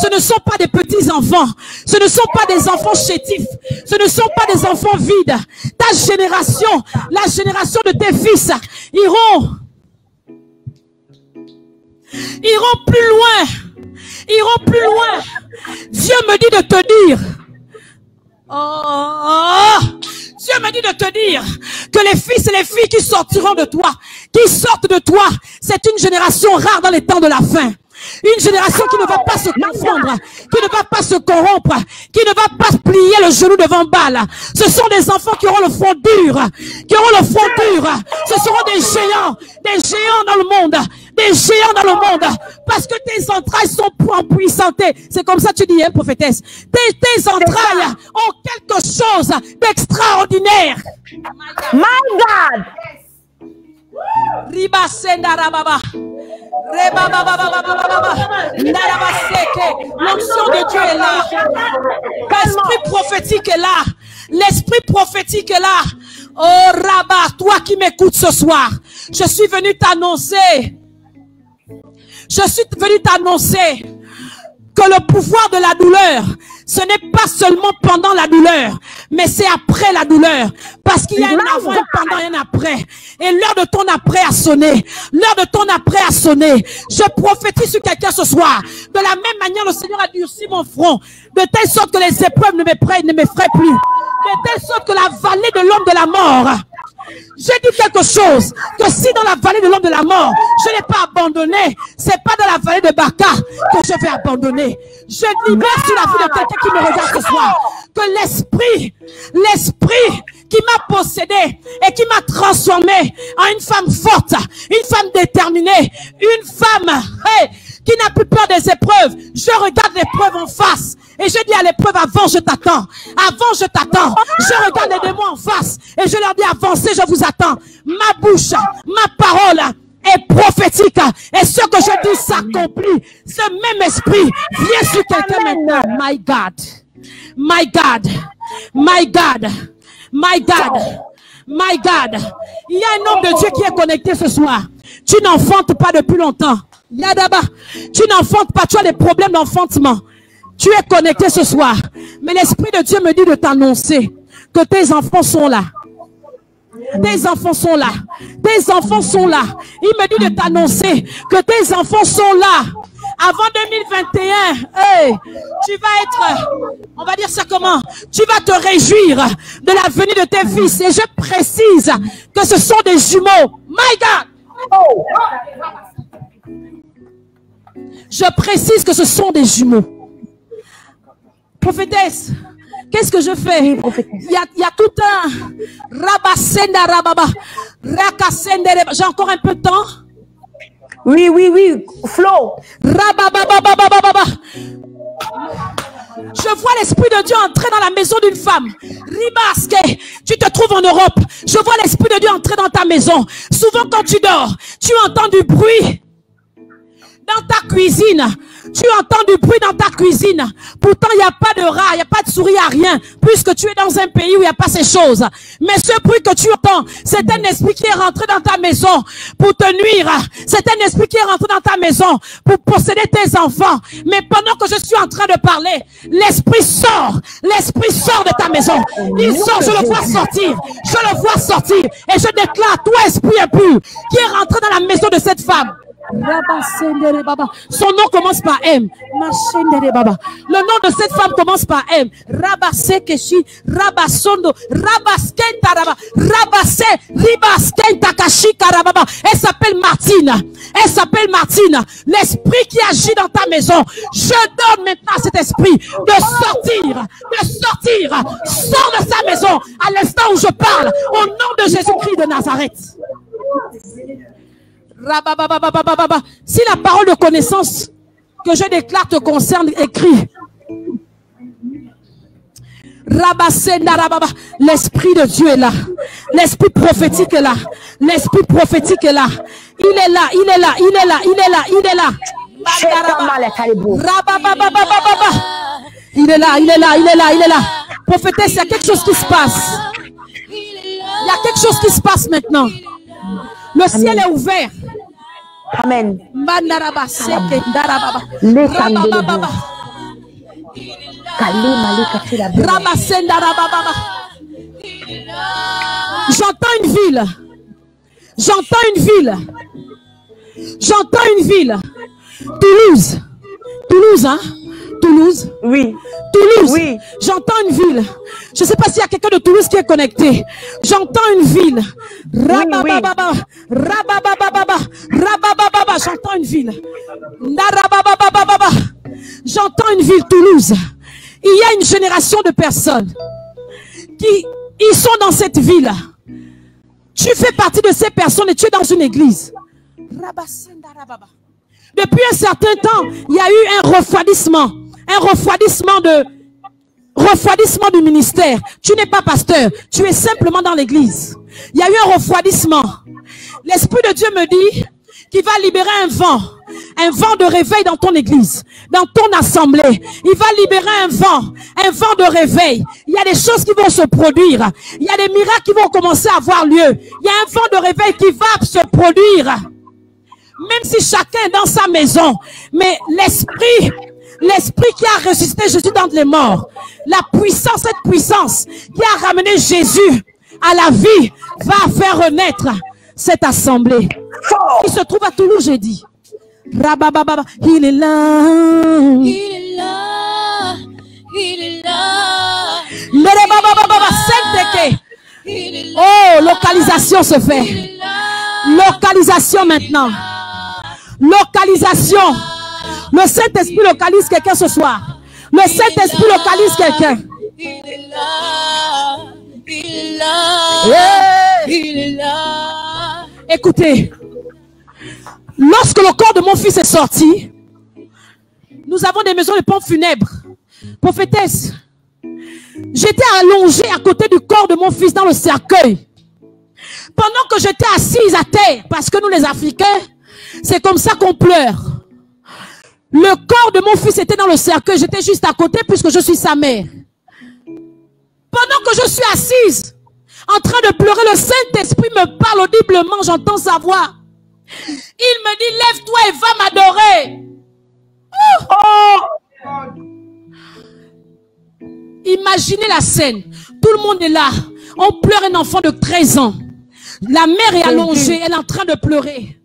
ce ne sont pas des petits enfants. Ce ne sont pas des enfants chétifs. Ce ne sont pas des enfants vides. Ta génération, la génération de tes fils, iront plus loin. Dieu me dit de te dire. Dieu me dit de te dire que les fils et les filles qui sortiront de toi, qui sortent de toi, c'est une génération rare dans les temps de la fin. Une génération qui ne va pas se confondre, qui ne va pas se corrompre, qui ne va pas plier le genou devant Baal. Ce sont des enfants qui auront le front dur, Ce seront des géants dans le monde, parce que tes entrailles sont empuissantées. C'est comme ça que tu dis, hein, prophétesse. Tes entrailles ont quelque chose d'extraordinaire. My God. Riba senda rababa. L'onction de Dieu est là. L'esprit prophétique est là. Oh Rabat, toi qui m'écoutes ce soir, je suis venu t'annoncer que le pouvoir de la douleur, ce n'est pas seulement pendant la douleur, mais c'est après la douleur. Parce qu'il y a un avant, un pendant et un après. Et l'heure de ton après a sonné. L'heure de ton après a sonné. Je prophétise sur quelqu'un ce soir. De la même manière, le Seigneur a durci mon front. De telle sorte que les épreuves ne m'effraient plus. De telle sorte que la vallée de l'homme de la mort, j'ai dit quelque chose, que si dans la vallée de l'homme de la mort, je n'ai pas abandonné, c'est pas dans la vallée de Baka que je vais abandonner. Je libère sur la vie de quelqu'un qui me regarde ce soir, que l'esprit qui m'a possédé et qui m'a transformé en une femme forte, une femme déterminée, une femme qui n'a plus peur des épreuves. Je regarde l'épreuve en face. Et je dis à l'épreuve, avant je t'attends. Avant je t'attends. Je regarde les démons en face. Et je leur dis, avancez, je vous attends. Ma bouche, ma parole est prophétique. Et ce que je dis s'accomplit. Ce même esprit vient sur quelqu'un maintenant. My God. My God. My God. My God. My God. Il y a un homme de Dieu qui est connecté ce soir. Tu n'enfantes pas depuis longtemps. Yadaba. Tu n'enfantes pas. Tu as des problèmes d'enfantement. Tu es connecté ce soir. Mais l'Esprit de Dieu me dit de t'annoncer que tes enfants sont là. Tes enfants sont là. Tes enfants sont là. Il me dit de t'annoncer que tes enfants sont là. Avant 2021, tu vas être, on va dire ça comment? Tu vas te réjouir de la venue de tes fils. Et je précise que ce sont des jumeaux. My God! Je précise que ce sont des jumeaux. Prophétesse, qu'est-ce que je fais? Il y a tout un rabasenda rababa, rakasende. J'ai encore un peu de temps? Oui, Flo. Rababababababa. Je vois l'Esprit de Dieu entrer dans la maison d'une femme. Ribaske, tu te trouves en Europe. Je vois l'Esprit de Dieu entrer dans ta maison. Souvent quand tu dors, tu entends du bruit dans ta cuisine. Tu entends du bruit dans ta cuisine. Pourtant, il n'y a pas de rat, il n'y a pas de souris, il n'y a rien. Puisque tu es dans un pays où il n'y a pas ces choses. Mais ce bruit que tu entends, c'est un esprit qui est rentré dans ta maison pour te nuire. C'est un esprit qui est rentré dans ta maison pour posséder tes enfants. Mais pendant que je suis en train de parler, l'esprit sort. L'esprit sort de ta maison. Il sort, je le vois sortir. Je le vois sortir. Et je déclare, toi esprit impur, qui est rentré dans la maison de cette femme. Son nom commence par M. Le nom de cette femme commence par M. Rabasekeshi, Rabasondo, Rabaskenta Raba, Rabase, Ribaskenta Kashika Rababa. Elle s'appelle Martine. Elle s'appelle Martine. L'esprit qui agit dans ta maison. Je donne maintenant à cet esprit de sortir. Sors de sa maison à l'instant où je parle. Au nom de Jésus-Christ de Nazareth. Si la parole de connaissance que je déclare te concerne, écris. L'Esprit de Dieu est là. L'Esprit prophétique est là. L'Esprit prophétique est là. Il est là, il est là, il est là, il est là, il est là. Il est là, il est là, il est là, il est là. Prophétesse, il y a quelque chose qui se passe. Il y a quelque chose qui se passe maintenant. Le ciel est ouvert. Amen. J'entends une ville. J'entends une ville. J'entends une ville. Toulouse. Toulouse, hein? Toulouse. Oui. Toulouse. Oui. J'entends une ville. Je ne sais pas s'il y a quelqu'un de Toulouse qui est connecté. J'entends une ville. Rabababa. Rabababa. Rabababa. J'entends une ville. Narabababa. J'entends une ville, Toulouse. Il y a une génération de personnes qui ils sont dans cette ville. Tu fais partie de ces personnes et tu es dans une église. Depuis un certain temps, il y a eu un refroidissement. Un refroidissement du ministère. Tu n'es pas pasteur, tu es simplement dans l'église. Il y a eu un refroidissement. L'Esprit de Dieu me dit qu'il va libérer un vent de réveil dans ton église, dans ton assemblée. Il va libérer un vent de réveil. Il y a des choses qui vont se produire. Il y a des miracles qui vont commencer à avoir lieu. Il y a un vent de réveil qui va se produire. Même si chacun est dans sa maison, mais l'Esprit L'esprit qui a ressuscité Jésus d'entre les morts, la puissance, cette puissance qui a ramené Jésus à la vie, va faire renaître cette assemblée. Il se trouve à Toulouse, j'ai dit. Rabababa, il est là. Il est là. Il est là. Il est là. Oh, localisation se fait. Localisation maintenant. Localisation. Le Saint-Esprit localise quelqu'un ce soir. Le Saint-Esprit localise quelqu'un. Il est là. Il est là. Il est là. Écoutez. Lorsque le corps de mon fils est sorti, nous avons des maisons de pompes funèbres. Prophétesse, j'étais allongée à côté du corps de mon fils dans le cercueil. Pendant que j'étais assise à terre, parce que nous les Africains, c'est comme ça qu'on pleure. Le corps de mon fils était dans le cercueil, j'étais juste à côté puisque je suis sa mère. Pendant que je suis assise, en train de pleurer, le Saint-Esprit me parle audiblement, j'entends sa voix. Il me dit, lève-toi et va m'adorer. Imaginez la scène. Tout le monde est là. On pleure un enfant de 13 ans. La mère est allongée, elle est en train de pleurer.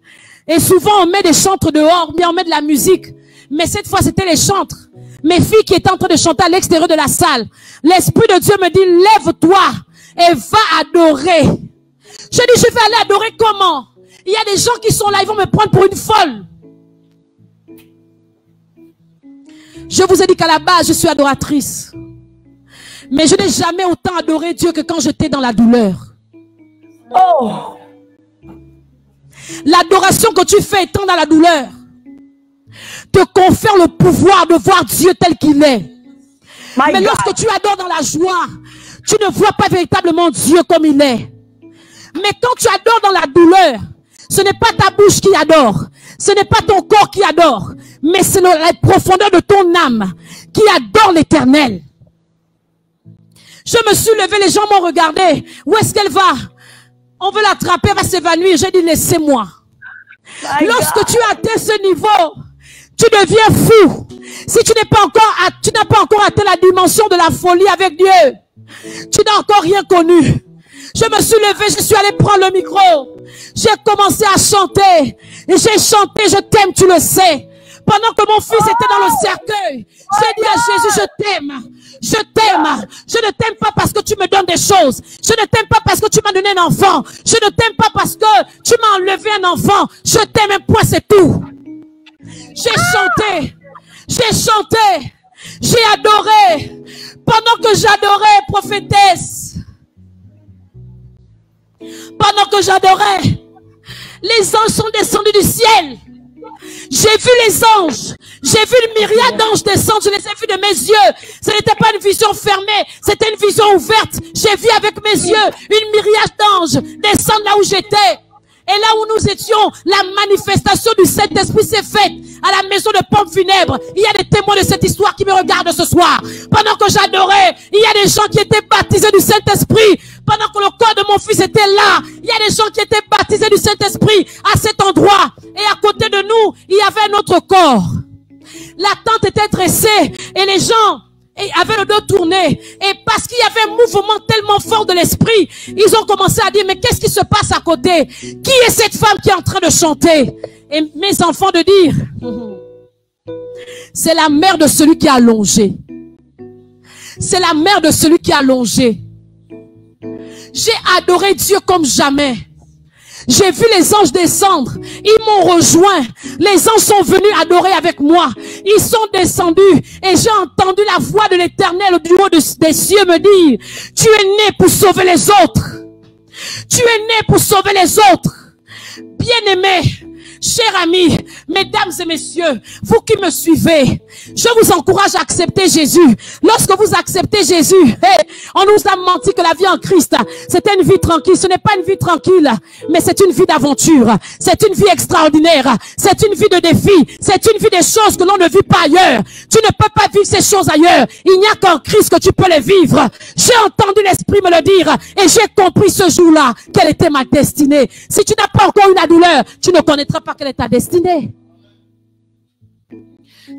Et souvent on met des chantres dehors, mais on met de la musique. Mais cette fois c'était les chantres. Mes filles qui étaient en train de chanter à l'extérieur de la salle. L'Esprit de Dieu me dit, lève-toi et va adorer. Je dis, je vais aller adorer comment? Il y a des gens qui sont là, ils vont me prendre pour une folle. Je vous ai dit qu'à la base, je suis adoratrice. Mais je n'ai jamais autant adoré Dieu que quand j'étais dans la douleur. Oh! L'adoration que tu fais étant dans la douleur te confère le pouvoir de voir Dieu tel qu'il est. Mais lorsque tu adores dans la joie, tu ne vois pas véritablement Dieu comme il est. Mais quand tu adores dans la douleur, ce n'est pas ta bouche qui adore, ce n'est pas ton corps qui adore, mais c'est la profondeur de ton âme qui adore l'Éternel. Je me suis levée, les gens m'ont regardé. Où est-ce qu'elle va? On veut l'attraper, elle va s'évanouir. J'ai dit, laissez-moi. Lorsque tu atteins ce niveau, tu deviens fou. Si tu n'as pas encore atteint la dimension de la folie avec Dieu, tu n'as encore rien connu. Je me suis levée, je suis allée prendre le micro. J'ai commencé à chanter. Et j'ai chanté, je t'aime, tu le sais. Pendant que mon fils était dans le cercueil, j'ai dit à Jésus, je t'aime. Je t'aime. Je ne t'aime pas parce que tu me donnes des choses. Je ne t'aime pas parce que tu m'as donné un enfant. Je ne t'aime pas parce que tu m'as enlevé un enfant. Je t'aime, un point, c'est tout. J'ai chanté. J'ai chanté. J'ai adoré. Pendant que j'adorais, prophétesse. Pendant que j'adorais, les anges sont descendus du ciel. J'ai vu les anges. J'ai vu une myriade d'anges descendre. Je les ai vus de mes yeux. Ce n'était pas une vision fermée. C'était une vision ouverte. J'ai vu avec mes yeux une myriade d'anges descendre là où j'étais. Et là où nous étions, la manifestation du Saint-Esprit s'est faite à la maison de pompes funèbres. Il y a des témoins de cette histoire qui me regardent ce soir. Pendant que j'adorais, il y a des gens qui étaient baptisés du Saint-Esprit. Pendant que le corps de mon fils était là, il y a des gens qui étaient baptisés du Saint-Esprit à cet endroit. Et à côté de nous, il y avait un autre corps. La tente était dressée et les gens avaient le dos tourné. Et parce qu'il y avait un mouvement tellement fort de l'esprit, ils ont commencé à dire, mais qu'est-ce qui se passe à côté? Qui est cette femme qui est en train de chanter? Et mes enfants de dire, c'est la mère de celui qui a allongé. C'est la mère de celui qui a allongé. J'ai adoré Dieu comme jamais. J'ai vu les anges descendre. Ils m'ont rejoint. Les anges sont venus adorer avec moi. Ils sont descendus et j'ai entendu la voix de l'Éternel du haut des cieux me dire, tu es né pour sauver les autres. Tu es né pour sauver les autres. Bien-aimés, chers amis, mesdames et messieurs, vous qui me suivez, je vous encourage à accepter Jésus. Lorsque vous acceptez Jésus, on nous a menti que la vie en Christ, c'était une vie tranquille. Ce n'est pas une vie tranquille, mais c'est une vie d'aventure. C'est une vie extraordinaire. C'est une vie de défi. C'est une vie des choses que l'on ne vit pas ailleurs. Tu ne peux pas vivre ces choses ailleurs. Il n'y a qu'en Christ que tu peux les vivre. J'ai entendu l'Esprit me le dire et j'ai compris ce jour-là quelle était ma destinée. Si tu n'as pas encore eu la douleur, tu ne connaîtras pas quelle est ta destinée.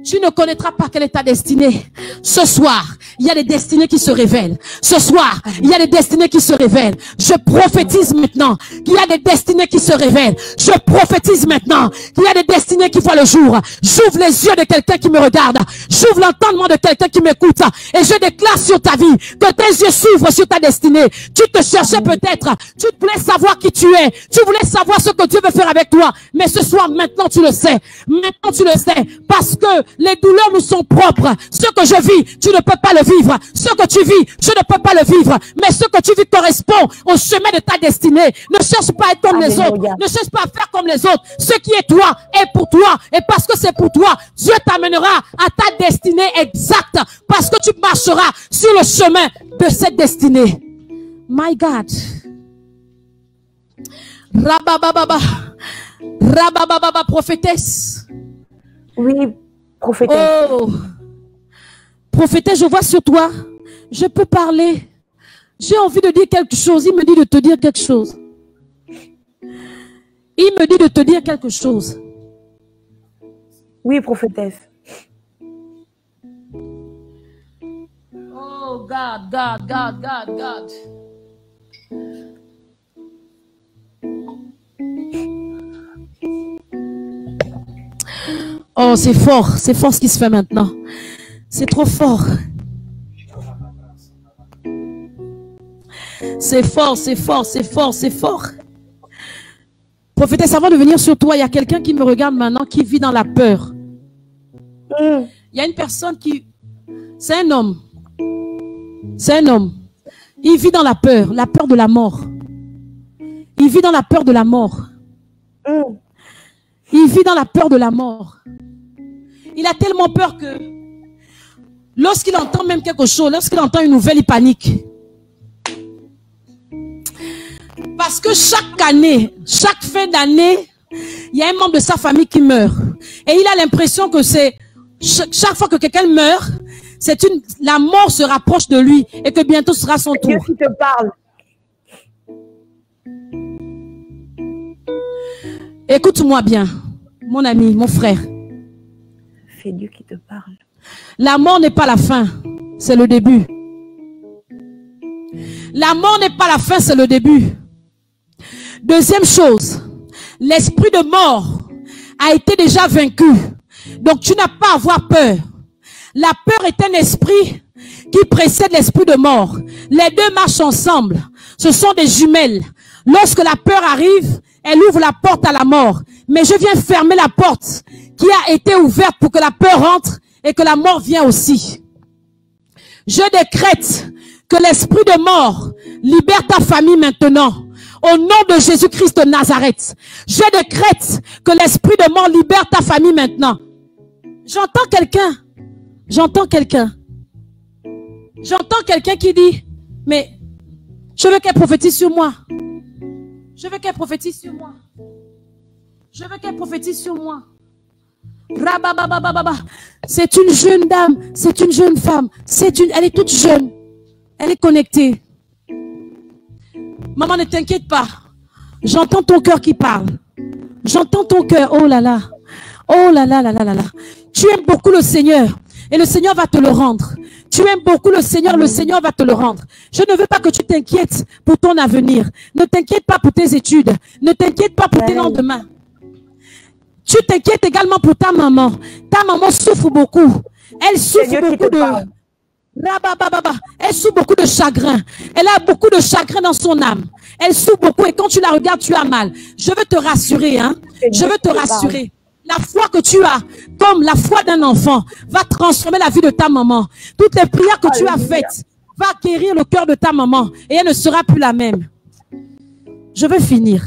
Tu ne connaîtras pas quelle est ta destinée. Ce soir, il y a des destinées qui se révèlent. Ce soir, il y a des destinées qui se révèlent. Je prophétise maintenant qu'il y a des destinées qui se révèlent. Je prophétise maintenant qu'il y a des destinées qui voient le jour. J'ouvre les yeux de quelqu'un qui me regarde. J'ouvre l'entendement de quelqu'un qui m'écoute. Et je déclare sur ta vie que tes yeux s'ouvrent sur ta destinée. Tu te cherchais peut-être. Tu voulais savoir qui tu es. Tu voulais savoir ce que Dieu veut faire avec toi. Mais ce soir, maintenant, tu le sais. Maintenant, tu le sais. Parce que les douleurs nous sont propres. Ce que je vis, tu ne peux pas le vivre. Ce que tu vis, je ne peux pas le vivre. Mais ce que tu vis correspond au chemin de ta destinée. Ne cherche pas à être comme les autres. Ne cherche pas à faire comme les autres. Ce qui est toi est pour toi. Et parce que c'est pour toi, Dieu t'amènera à ta destinée exacte. Parce que tu marcheras sur le chemin de cette destinée. My God. Rabababa. Rabababa, prophétesse. Oui, prophétesse. Oh. Prophétesse, je vois sur toi. Je peux parler. J'ai envie de dire quelque chose. Il me dit de te dire quelque chose. Il me dit de te dire quelque chose. Oui, prophétesse. Oh, God. Oh, c'est fort ce qui se fait maintenant. C'est trop fort. C'est fort. Prophétesse, avant de venir sur toi, il y a quelqu'un qui me regarde maintenant, qui vit dans la peur. Il y a une personne qui... C'est un homme. Il vit dans la peur de la mort. Il vit dans la peur de la mort. Il vit dans la peur de la mort. Il a tellement peur que lorsqu'il entend même quelque chose, lorsqu'il entend une nouvelle, il panique. Parce que chaque année, chaque fin d'année, il y a un membre de sa famille qui meurt. Et il a l'impression que c'est chaque fois que quelqu'un meurt, la mort se rapproche de lui et que bientôt sera son tour. Dieu qui te parle. Écoute-moi bien, mon ami, mon frère. C'est Dieu qui te parle. La mort n'est pas la fin, c'est le début. La mort n'est pas la fin, c'est le début. Deuxième chose, l'esprit de mort a été déjà vaincu. Donc tu n'as pas à avoir peur. La peur est un esprit qui précède l'esprit de mort. Les deux marchent ensemble. Ce sont des jumelles. Lorsque la peur arrive, elle ouvre la porte à la mort. Mais je viens fermer la porte qui a été ouverte pour que la peur entre et que la mort vienne aussi. Je décrète que l'esprit de mort libère ta famille maintenant. Au nom de Jésus-Christ de Nazareth. Je décrète que l'esprit de mort libère ta famille maintenant. J'entends quelqu'un qui dit, mais je veux qu'elle prophétise sur moi. Je veux qu'elle prophétise sur moi. Je veux qu'elle prophétise sur moi. C'est une jeune dame, c'est une jeune femme, elle est toute jeune. Elle est connectée. Maman, ne t'inquiète pas. J'entends ton cœur qui parle. J'entends ton cœur. Oh là là. Oh là là là là là là. Tu aimes beaucoup le Seigneur. Et le Seigneur va te le rendre. Tu aimes beaucoup le Seigneur va te le rendre. Je ne veux pas que tu t'inquiètes pour ton avenir. Ne t'inquiète pas pour tes études. Ne t'inquiète pas pour tes lendemains. Tu t'inquiètes également pour ta maman. Ta maman souffre beaucoup. Elle souffre beaucoup de... Elle souffre beaucoup de chagrin. Elle a beaucoup de chagrin dans son âme. Elle souffre beaucoup et quand tu la regardes, tu as mal. Je veux te rassurer, hein. Je veux te rassurer. La foi que tu as, comme la foi d'un enfant, va transformer la vie de ta maman. Toutes les prières que tu as faites, va guérir le cœur de ta maman et elle ne sera plus la même. Je veux finir.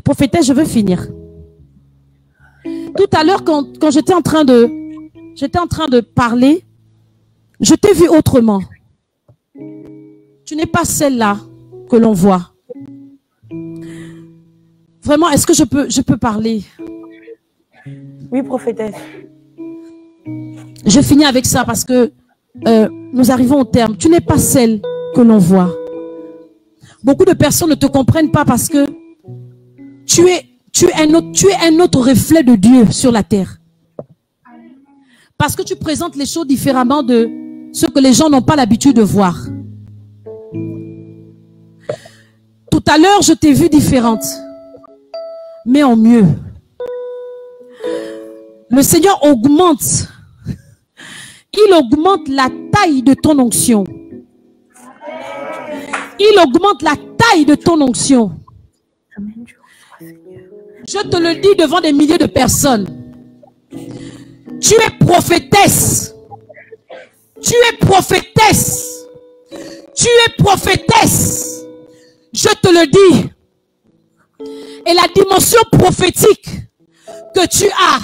Prophétesse, je veux finir. Tout à l'heure, quand j'étais en train de parler, je t'ai vu autrement. Tu n'es pas celle-là que l'on voit. Vraiment, est-ce que je peux parler? Oui, prophétesse. Je finis avec ça parce que nous arrivons au terme. Tu n'es pas celle que l'on voit. Beaucoup de personnes ne te comprennent pas parce que tu es un autre reflet de Dieu sur la terre. Parce que tu présentes les choses différemment de ce que les gens n'ont pas l'habitude de voir. Tout à l'heure, je t'ai vue différente, mais en mieux. Le Seigneur augmente. Il augmente la taille de ton onction. Il augmente la taille de ton onction. Je te le dis devant des milliers de personnes. Tu es prophétesse. Tu es prophétesse. Tu es prophétesse. Je te le dis. Et la dimension prophétique que tu as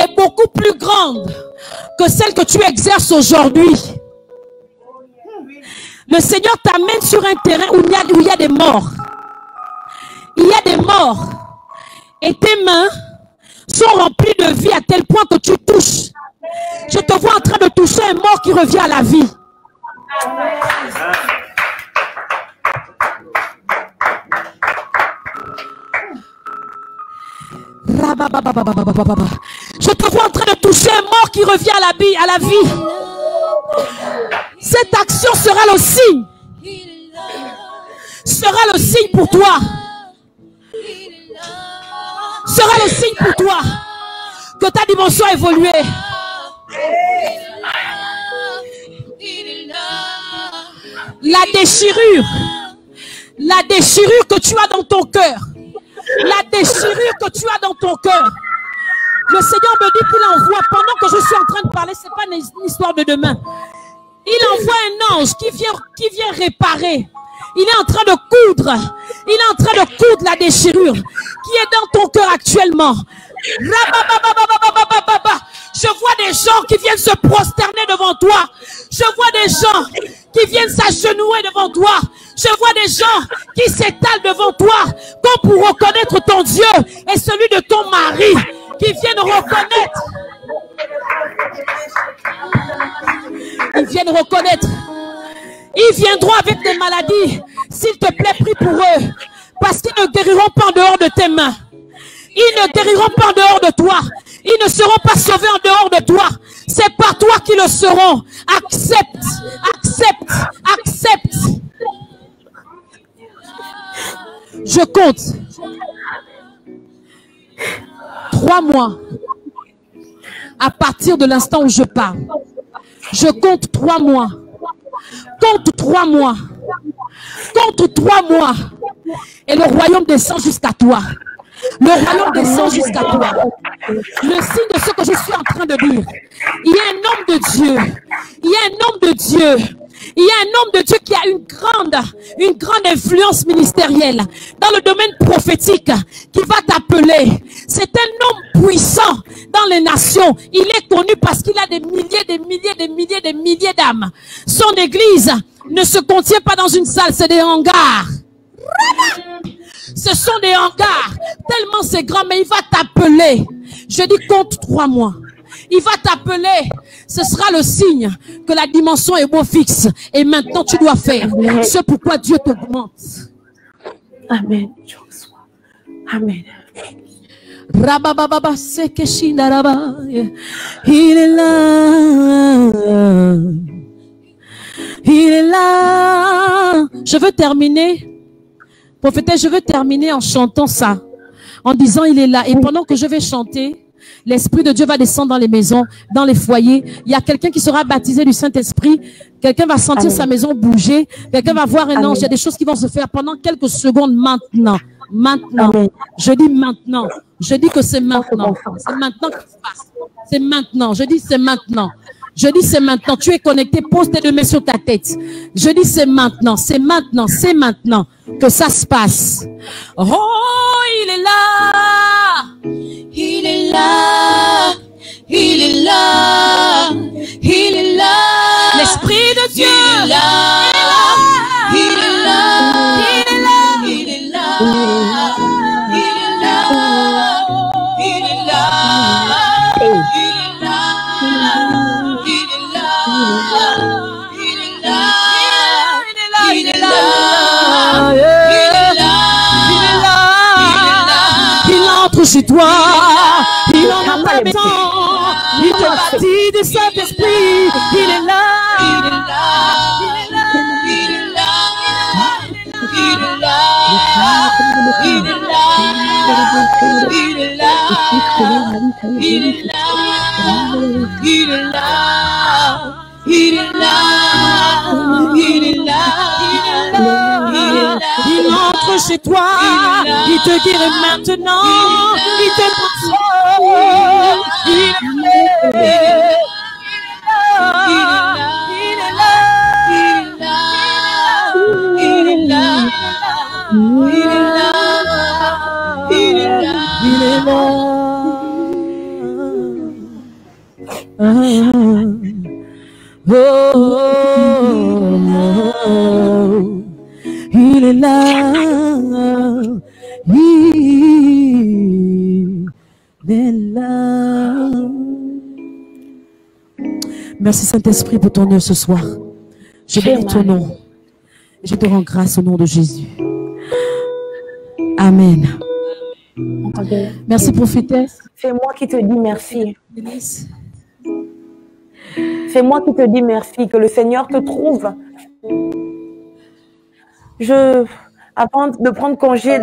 est beaucoup plus grande que celle que tu exerces aujourd'hui. Le Seigneur t'amène sur un terrain où il y a des morts. Il y a des morts. Et tes mains sont remplies de vie à tel point que tu touches. Je te vois en train de toucher un mort qui revient à la vie. Je te vois en train de toucher un mort qui revient à la vie. Cette action sera le signe. Sera le signe pour toi. Sera le signe pour toi que ta dimension a évolué. La déchirure que tu as dans ton cœur. La déchirure que tu as dans ton cœur. Le Seigneur me dit qu'il envoie, pendant que je suis en train de parler, ce n'est pas une histoire de demain. Il envoie un ange qui vient réparer. Il est en train de coudre. Il est en train de coudre la déchirure qui est dans ton cœur actuellement. Je vois des gens qui viennent se prosterner devant toi. Je vois des gens qui viennent s'agenouiller devant toi. Je vois des gens qui s'étalent devant toi comme pour reconnaître ton Dieu et celui de ton mari, qui viennent reconnaître. Ils viennent reconnaître. Ils viendront avec des maladies. S'il te plaît, prie pour eux. Parce qu'ils ne guériront pas en dehors de tes mains. Ils ne guériront pas en dehors de toi. Ils ne seront pas sauvés en dehors de toi. C'est par toi qu'ils le seront. Accepte, accepte, accepte. Je compte 3 mois à partir de l'instant où je parle. Je compte 3 mois. Compte 3 mois. Compte 3 mois. Et le royaume descend jusqu'à toi. Le royaume descend jusqu'à toi. Le signe de ce que je suis en train de dire. Il y a un homme de Dieu. Il y a un homme de Dieu. Il y a un homme de Dieu qui a une grande influence ministérielle dans le domaine prophétique qui va t'appeler. C'est un homme puissant dans les nations. Il est connu parce qu'il a des milliers d'âmes. Son église ne se contient pas dans une salle, c'est des hangars. Ce sont des hangars. Tellement c'est grand, mais il va t'appeler. Je dis compte 3 mois. Il va t'appeler. Ce sera le signe que la dimension est beau fixe. Et maintenant, tu dois faire ce pourquoi Dieu t'augmente. Amen. Amen. Rabababa sekeshindaraba. Il est là. Il est là. Je veux terminer. Prophétesse, je veux terminer en chantant ça. En disant il est là. Et pendant que je vais chanter, l'Esprit de Dieu va descendre dans les maisons, dans les foyers. Il y a quelqu'un qui sera baptisé du Saint-Esprit. Quelqu'un va sentir Amen. Sa maison bouger. Quelqu'un va voir un Amen. Ange. Il y a des choses qui vont se faire pendant quelques secondes maintenant. Maintenant. Amen. Je dis maintenant. Je dis que c'est maintenant. C'est maintenant que ça se passe. C'est maintenant. Je dis c'est maintenant. Je dis c'est maintenant. Tu es connecté. Pose tes 2 mains sur ta tête. Je dis c'est maintenant. C'est maintenant. C'est maintenant que ça se passe. Oh, il est là. Il est là. Il est là. Il est là. L'Esprit de Dieu. Il est là. Il est là. Il est là. Il est là. Il est là. Il est là. Il est là. Chez toi, il en a la maison, il te bâtit chez toi, il te guérit maintenant, il te console, il est là, il est là. Merci Saint-Esprit pour ton œuvre ce soir. Je bénis ton nom. Je te rends grâce au nom de Jésus. Amen. Merci prophétesse. C'est moi qui te dis merci. C'est moi qui te dis merci, que le Seigneur te trouve. Avant de prendre congé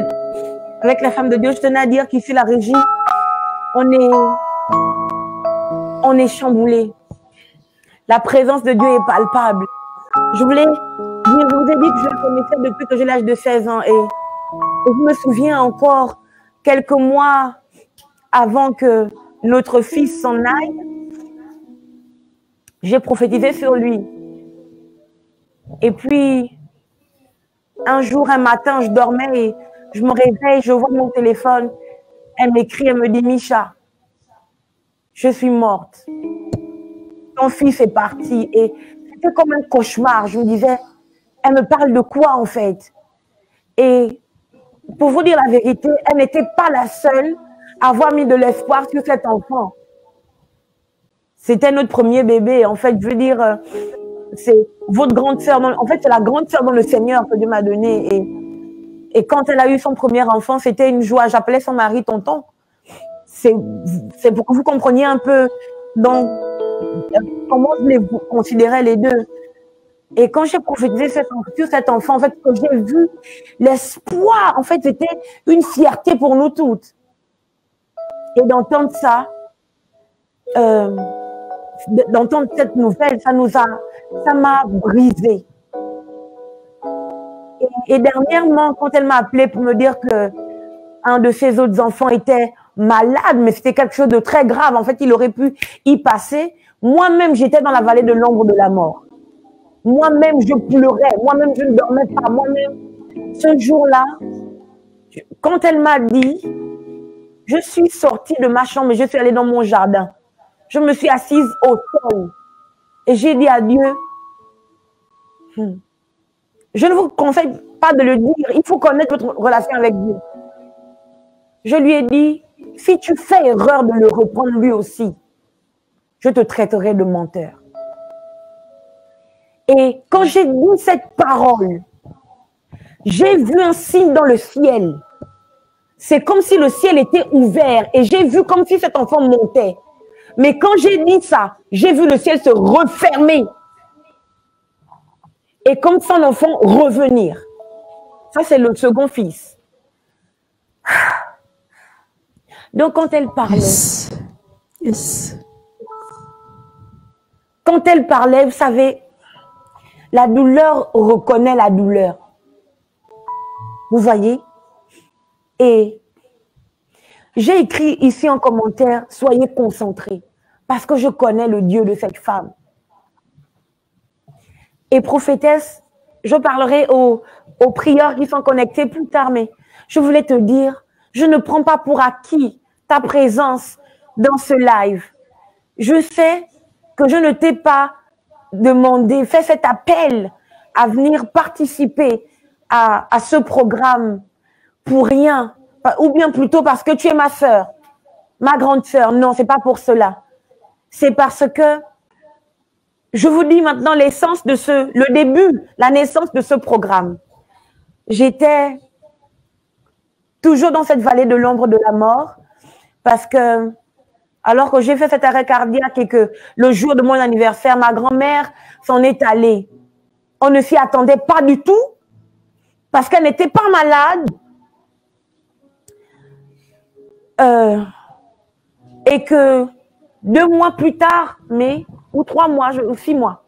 avec la femme de Dieu, je tenais à dire qu'ici, la régie, on est chamboulé. La présence de Dieu est palpable. Je vous ai dit que je la connaissais depuis que j'ai l'âge de 16 ans et je me souviens encore quelques mois avant que notre fils s'en aille, j'ai prophétisé sur lui. Et puis, un jour, un matin, je dormais et je me réveille, je vois mon téléphone. Elle m'écrit, elle me dit, Micha, je suis morte. Ton fils est parti. Et c'était comme un cauchemar. Je me disais, elle me parle de quoi en fait? Et pour vous dire la vérité, elle n'était pas la seule à avoir mis de l'espoir sur cet enfant. C'était notre premier bébé. En fait, je veux dire, c'est votre grande sœur. En fait, c'est la grande sœur dans le Seigneur que Dieu m'a donnée. Et quand elle a eu son premier enfant, c'était une joie. J'appelais son mari tonton. C'est pour que vous compreniez un peu comment je les considérais les deux. Et quand j'ai prophétisé sur cet enfant, en fait, que j'ai vu l'espoir, en fait, c'était une fierté pour nous toutes. Et d'entendre ça, d'entendre cette nouvelle, ça m'a brisé. Et dernièrement, quand elle m'a appelé pour me dire que un de ses autres enfants était malade, mais c'était quelque chose de très grave, en fait, il aurait pu y passer. Moi-même, j'étais dans la vallée de l'ombre de la mort. Moi-même, je pleurais. Moi-même, je ne dormais pas. Moi-même, ce jour-là, quand elle m'a dit, je suis sortie de ma chambre et je suis allée dans mon jardin. Je me suis assise au sol et j'ai dit à Dieu, je ne vous conseille pas de le dire, il faut connaître votre relation avec Dieu. Je lui ai dit, si tu fais erreur de le reprendre lui aussi, je te traiterai de menteur. Et quand j'ai dit cette parole, j'ai vu un signe dans le ciel. C'est comme si le ciel était ouvert et j'ai vu comme si cet enfant montait. Mais quand j'ai dit ça, j'ai vu le ciel se refermer. Et comme son enfant revenir. Ça, c'est le second fils. Donc, quand elle parlait, quand elle parlait, vous savez, la douleur reconnaît la douleur. Vous voyez? Et j'ai écrit ici en commentaire, soyez concentrés, parce que je connais le Dieu de cette femme. Et prophétesse, je parlerai aux prieurs qui sont connectés plus tard, mais je voulais te dire, je ne prends pas pour acquis ta présence dans ce live. Je sais que je ne t'ai pas demandé, fait cet appel à venir participer à ce programme pour rien, ou bien plutôt parce que tu es ma sœur, ma grande sœur. Non, c'est pas pour cela. C'est parce que je vous dis maintenant l'essence de le début, la naissance de ce programme. J'étais toujours dans cette vallée de l'ombre de la mort parce que alors que j'ai fait cet arrêt cardiaque et que le jour de mon anniversaire, ma grand-mère s'en est allée. On ne s'y attendait pas du tout parce qu'elle n'était pas malade. Et que 2 mois plus tard, ou 3 mois, ou 6 mois,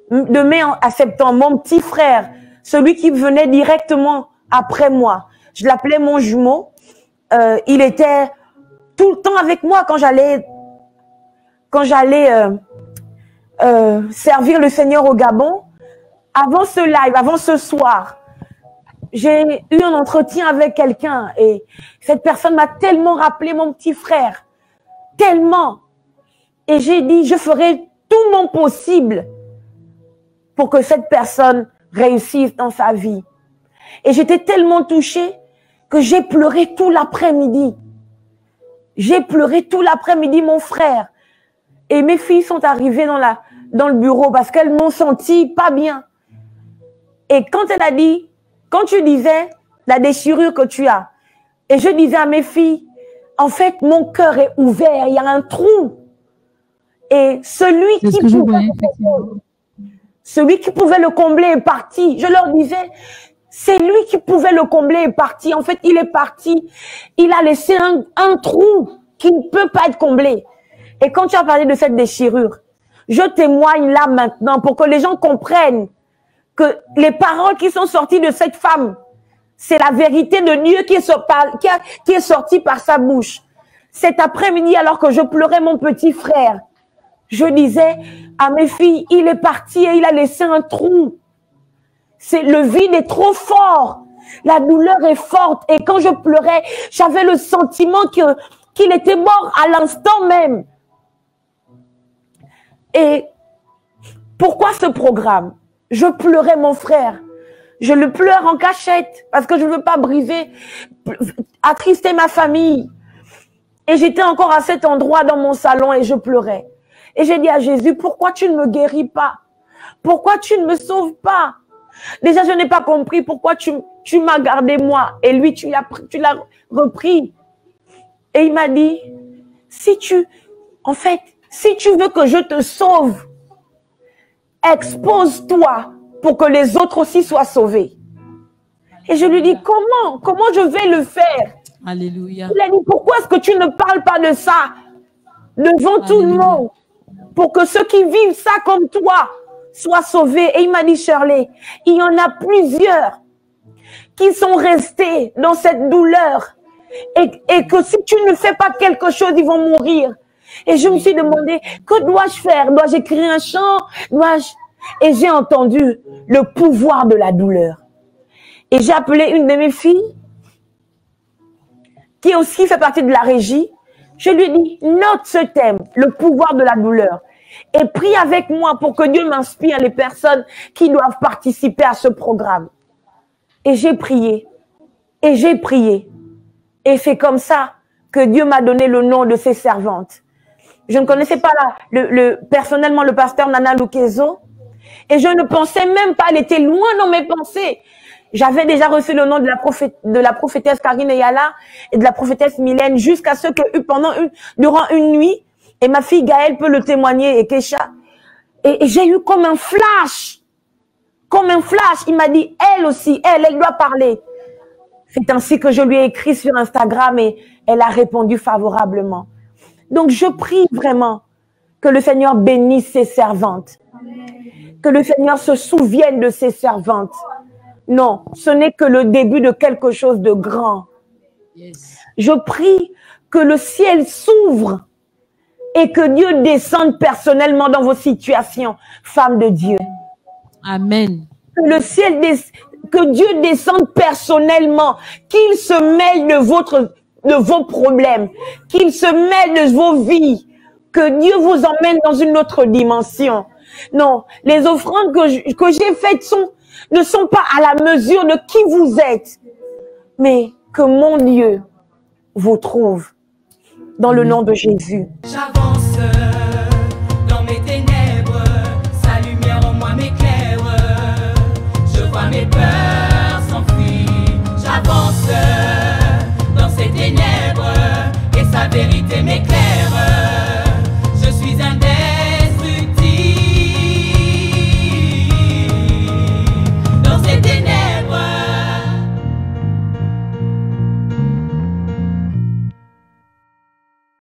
de mai à septembre, mon petit frère, celui qui venait directement après moi. Je l'appelais mon jumeau. Il était tout le temps avec moi quand j'allais servir le Seigneur au Gabon. Avant ce live, avant ce soir, j'ai eu un entretien avec quelqu'un et cette personne m'a tellement rappelé mon petit frère. Tellement. Et j'ai dit, je ferai tout mon possible pour que cette personne réussisse dans sa vie. Et j'étais tellement touchée que j'ai pleuré tout l'après-midi. J'ai pleuré tout l'après-midi, mon frère. Et mes filles sont arrivées dans le bureau parce qu'elles m'ont senti pas bien. Et quand elle a dit, quand tu disais la déchirure que tu as, et je disais à mes filles, en fait, mon cœur est ouvert, il y a un trou. Et celui qui pouvait le combler est parti. Je leur disais, c'est lui qui pouvait le combler est parti. En fait, il est parti. Il a laissé un trou qui ne peut pas être comblé. Et quand tu as parlé de cette déchirure, je témoigne là maintenant pour que les gens comprennent que les paroles qui sont sorties de cette femme, c'est la vérité de Dieu qui est sortie par sa bouche. Cet après-midi, alors que je pleurais mon petit frère, je disais à mes filles, il est parti et il a laissé un trou. Le vide est trop fort. La douleur est forte. Et quand je pleurais, j'avais le sentiment qu'il était mort à l'instant même. Et pourquoi ce programme? Je pleurais mon frère. Je le pleure en cachette parce que je ne veux pas briser, attrister ma famille. Et j'étais encore à cet endroit dans mon salon et je pleurais. Et j'ai dit à Jésus, pourquoi tu ne me guéris pas? Pourquoi tu ne me sauves pas? Déjà, je n'ai pas compris pourquoi tu m'as gardé moi. Et lui, tu l'as repris. Et il m'a dit, si tu veux que je te sauve, expose-toi pour que les autres aussi soient sauvés. Et je lui dis, comment je vais le faire? Alléluia. Il a dit, pourquoi est-ce que tu ne parles pas de ça devant tout le monde pour que ceux qui vivent ça comme toi soient sauvés? Et il m'a dit, Shirley, il y en a plusieurs qui sont restés dans cette douleur et que si tu ne fais pas quelque chose, ils vont mourir. Et je me suis demandé, que dois-je faire? Dois-je écrire un chant? Et j'ai entendu le pouvoir de la douleur. Et j'ai appelé une de mes filles, qui aussi fait partie de la régie. Je lui ai dit, note ce thème, le pouvoir de la douleur. Et prie avec moi pour que Dieu m'inspire les personnes qui doivent participer à ce programme. Et j'ai prié. Et j'ai prié. Et c'est comme ça que Dieu m'a donné le nom de ses servantes. Je ne connaissais pas personnellement le pasteur Nana Lukezo. Et je ne pensais même pas, elle était loin dans mes pensées. J'avais déjà reçu le nom de la prophétesse Karine Yala et de la prophétesse Mylène jusqu'à ce que durant une nuit, et ma fille Gaëlle peut le témoigner et Kesha, et j'ai eu comme un flash. Comme un flash. Il m'a dit, elle aussi, elle doit parler. C'est ainsi que je lui ai écrit sur Instagram et elle a répondu favorablement. Donc, je prie vraiment que le Seigneur bénisse ses servantes. Que le Seigneur se souvienne de ses servantes. Non, ce n'est que le début de quelque chose de grand. Je prie que le ciel s'ouvre et que Dieu descende personnellement dans vos situations, femmes de Dieu. Amen. Que Dieu descende personnellement, qu'il se mêle de vos problèmes, qu'il se mêle de vos vies, que Dieu vous emmène dans une autre dimension. Non, les offrandes que j'ai faites ne sont pas à la mesure de qui vous êtes, mais que mon Dieu vous trouve dans le nom de Jésus. J'avance dans mes ténèbres, sa lumière en moi m'éclaire. Je vois mes peurs s'enfuir. J'avance dans ces ténèbres et sa vérité m'éclaire.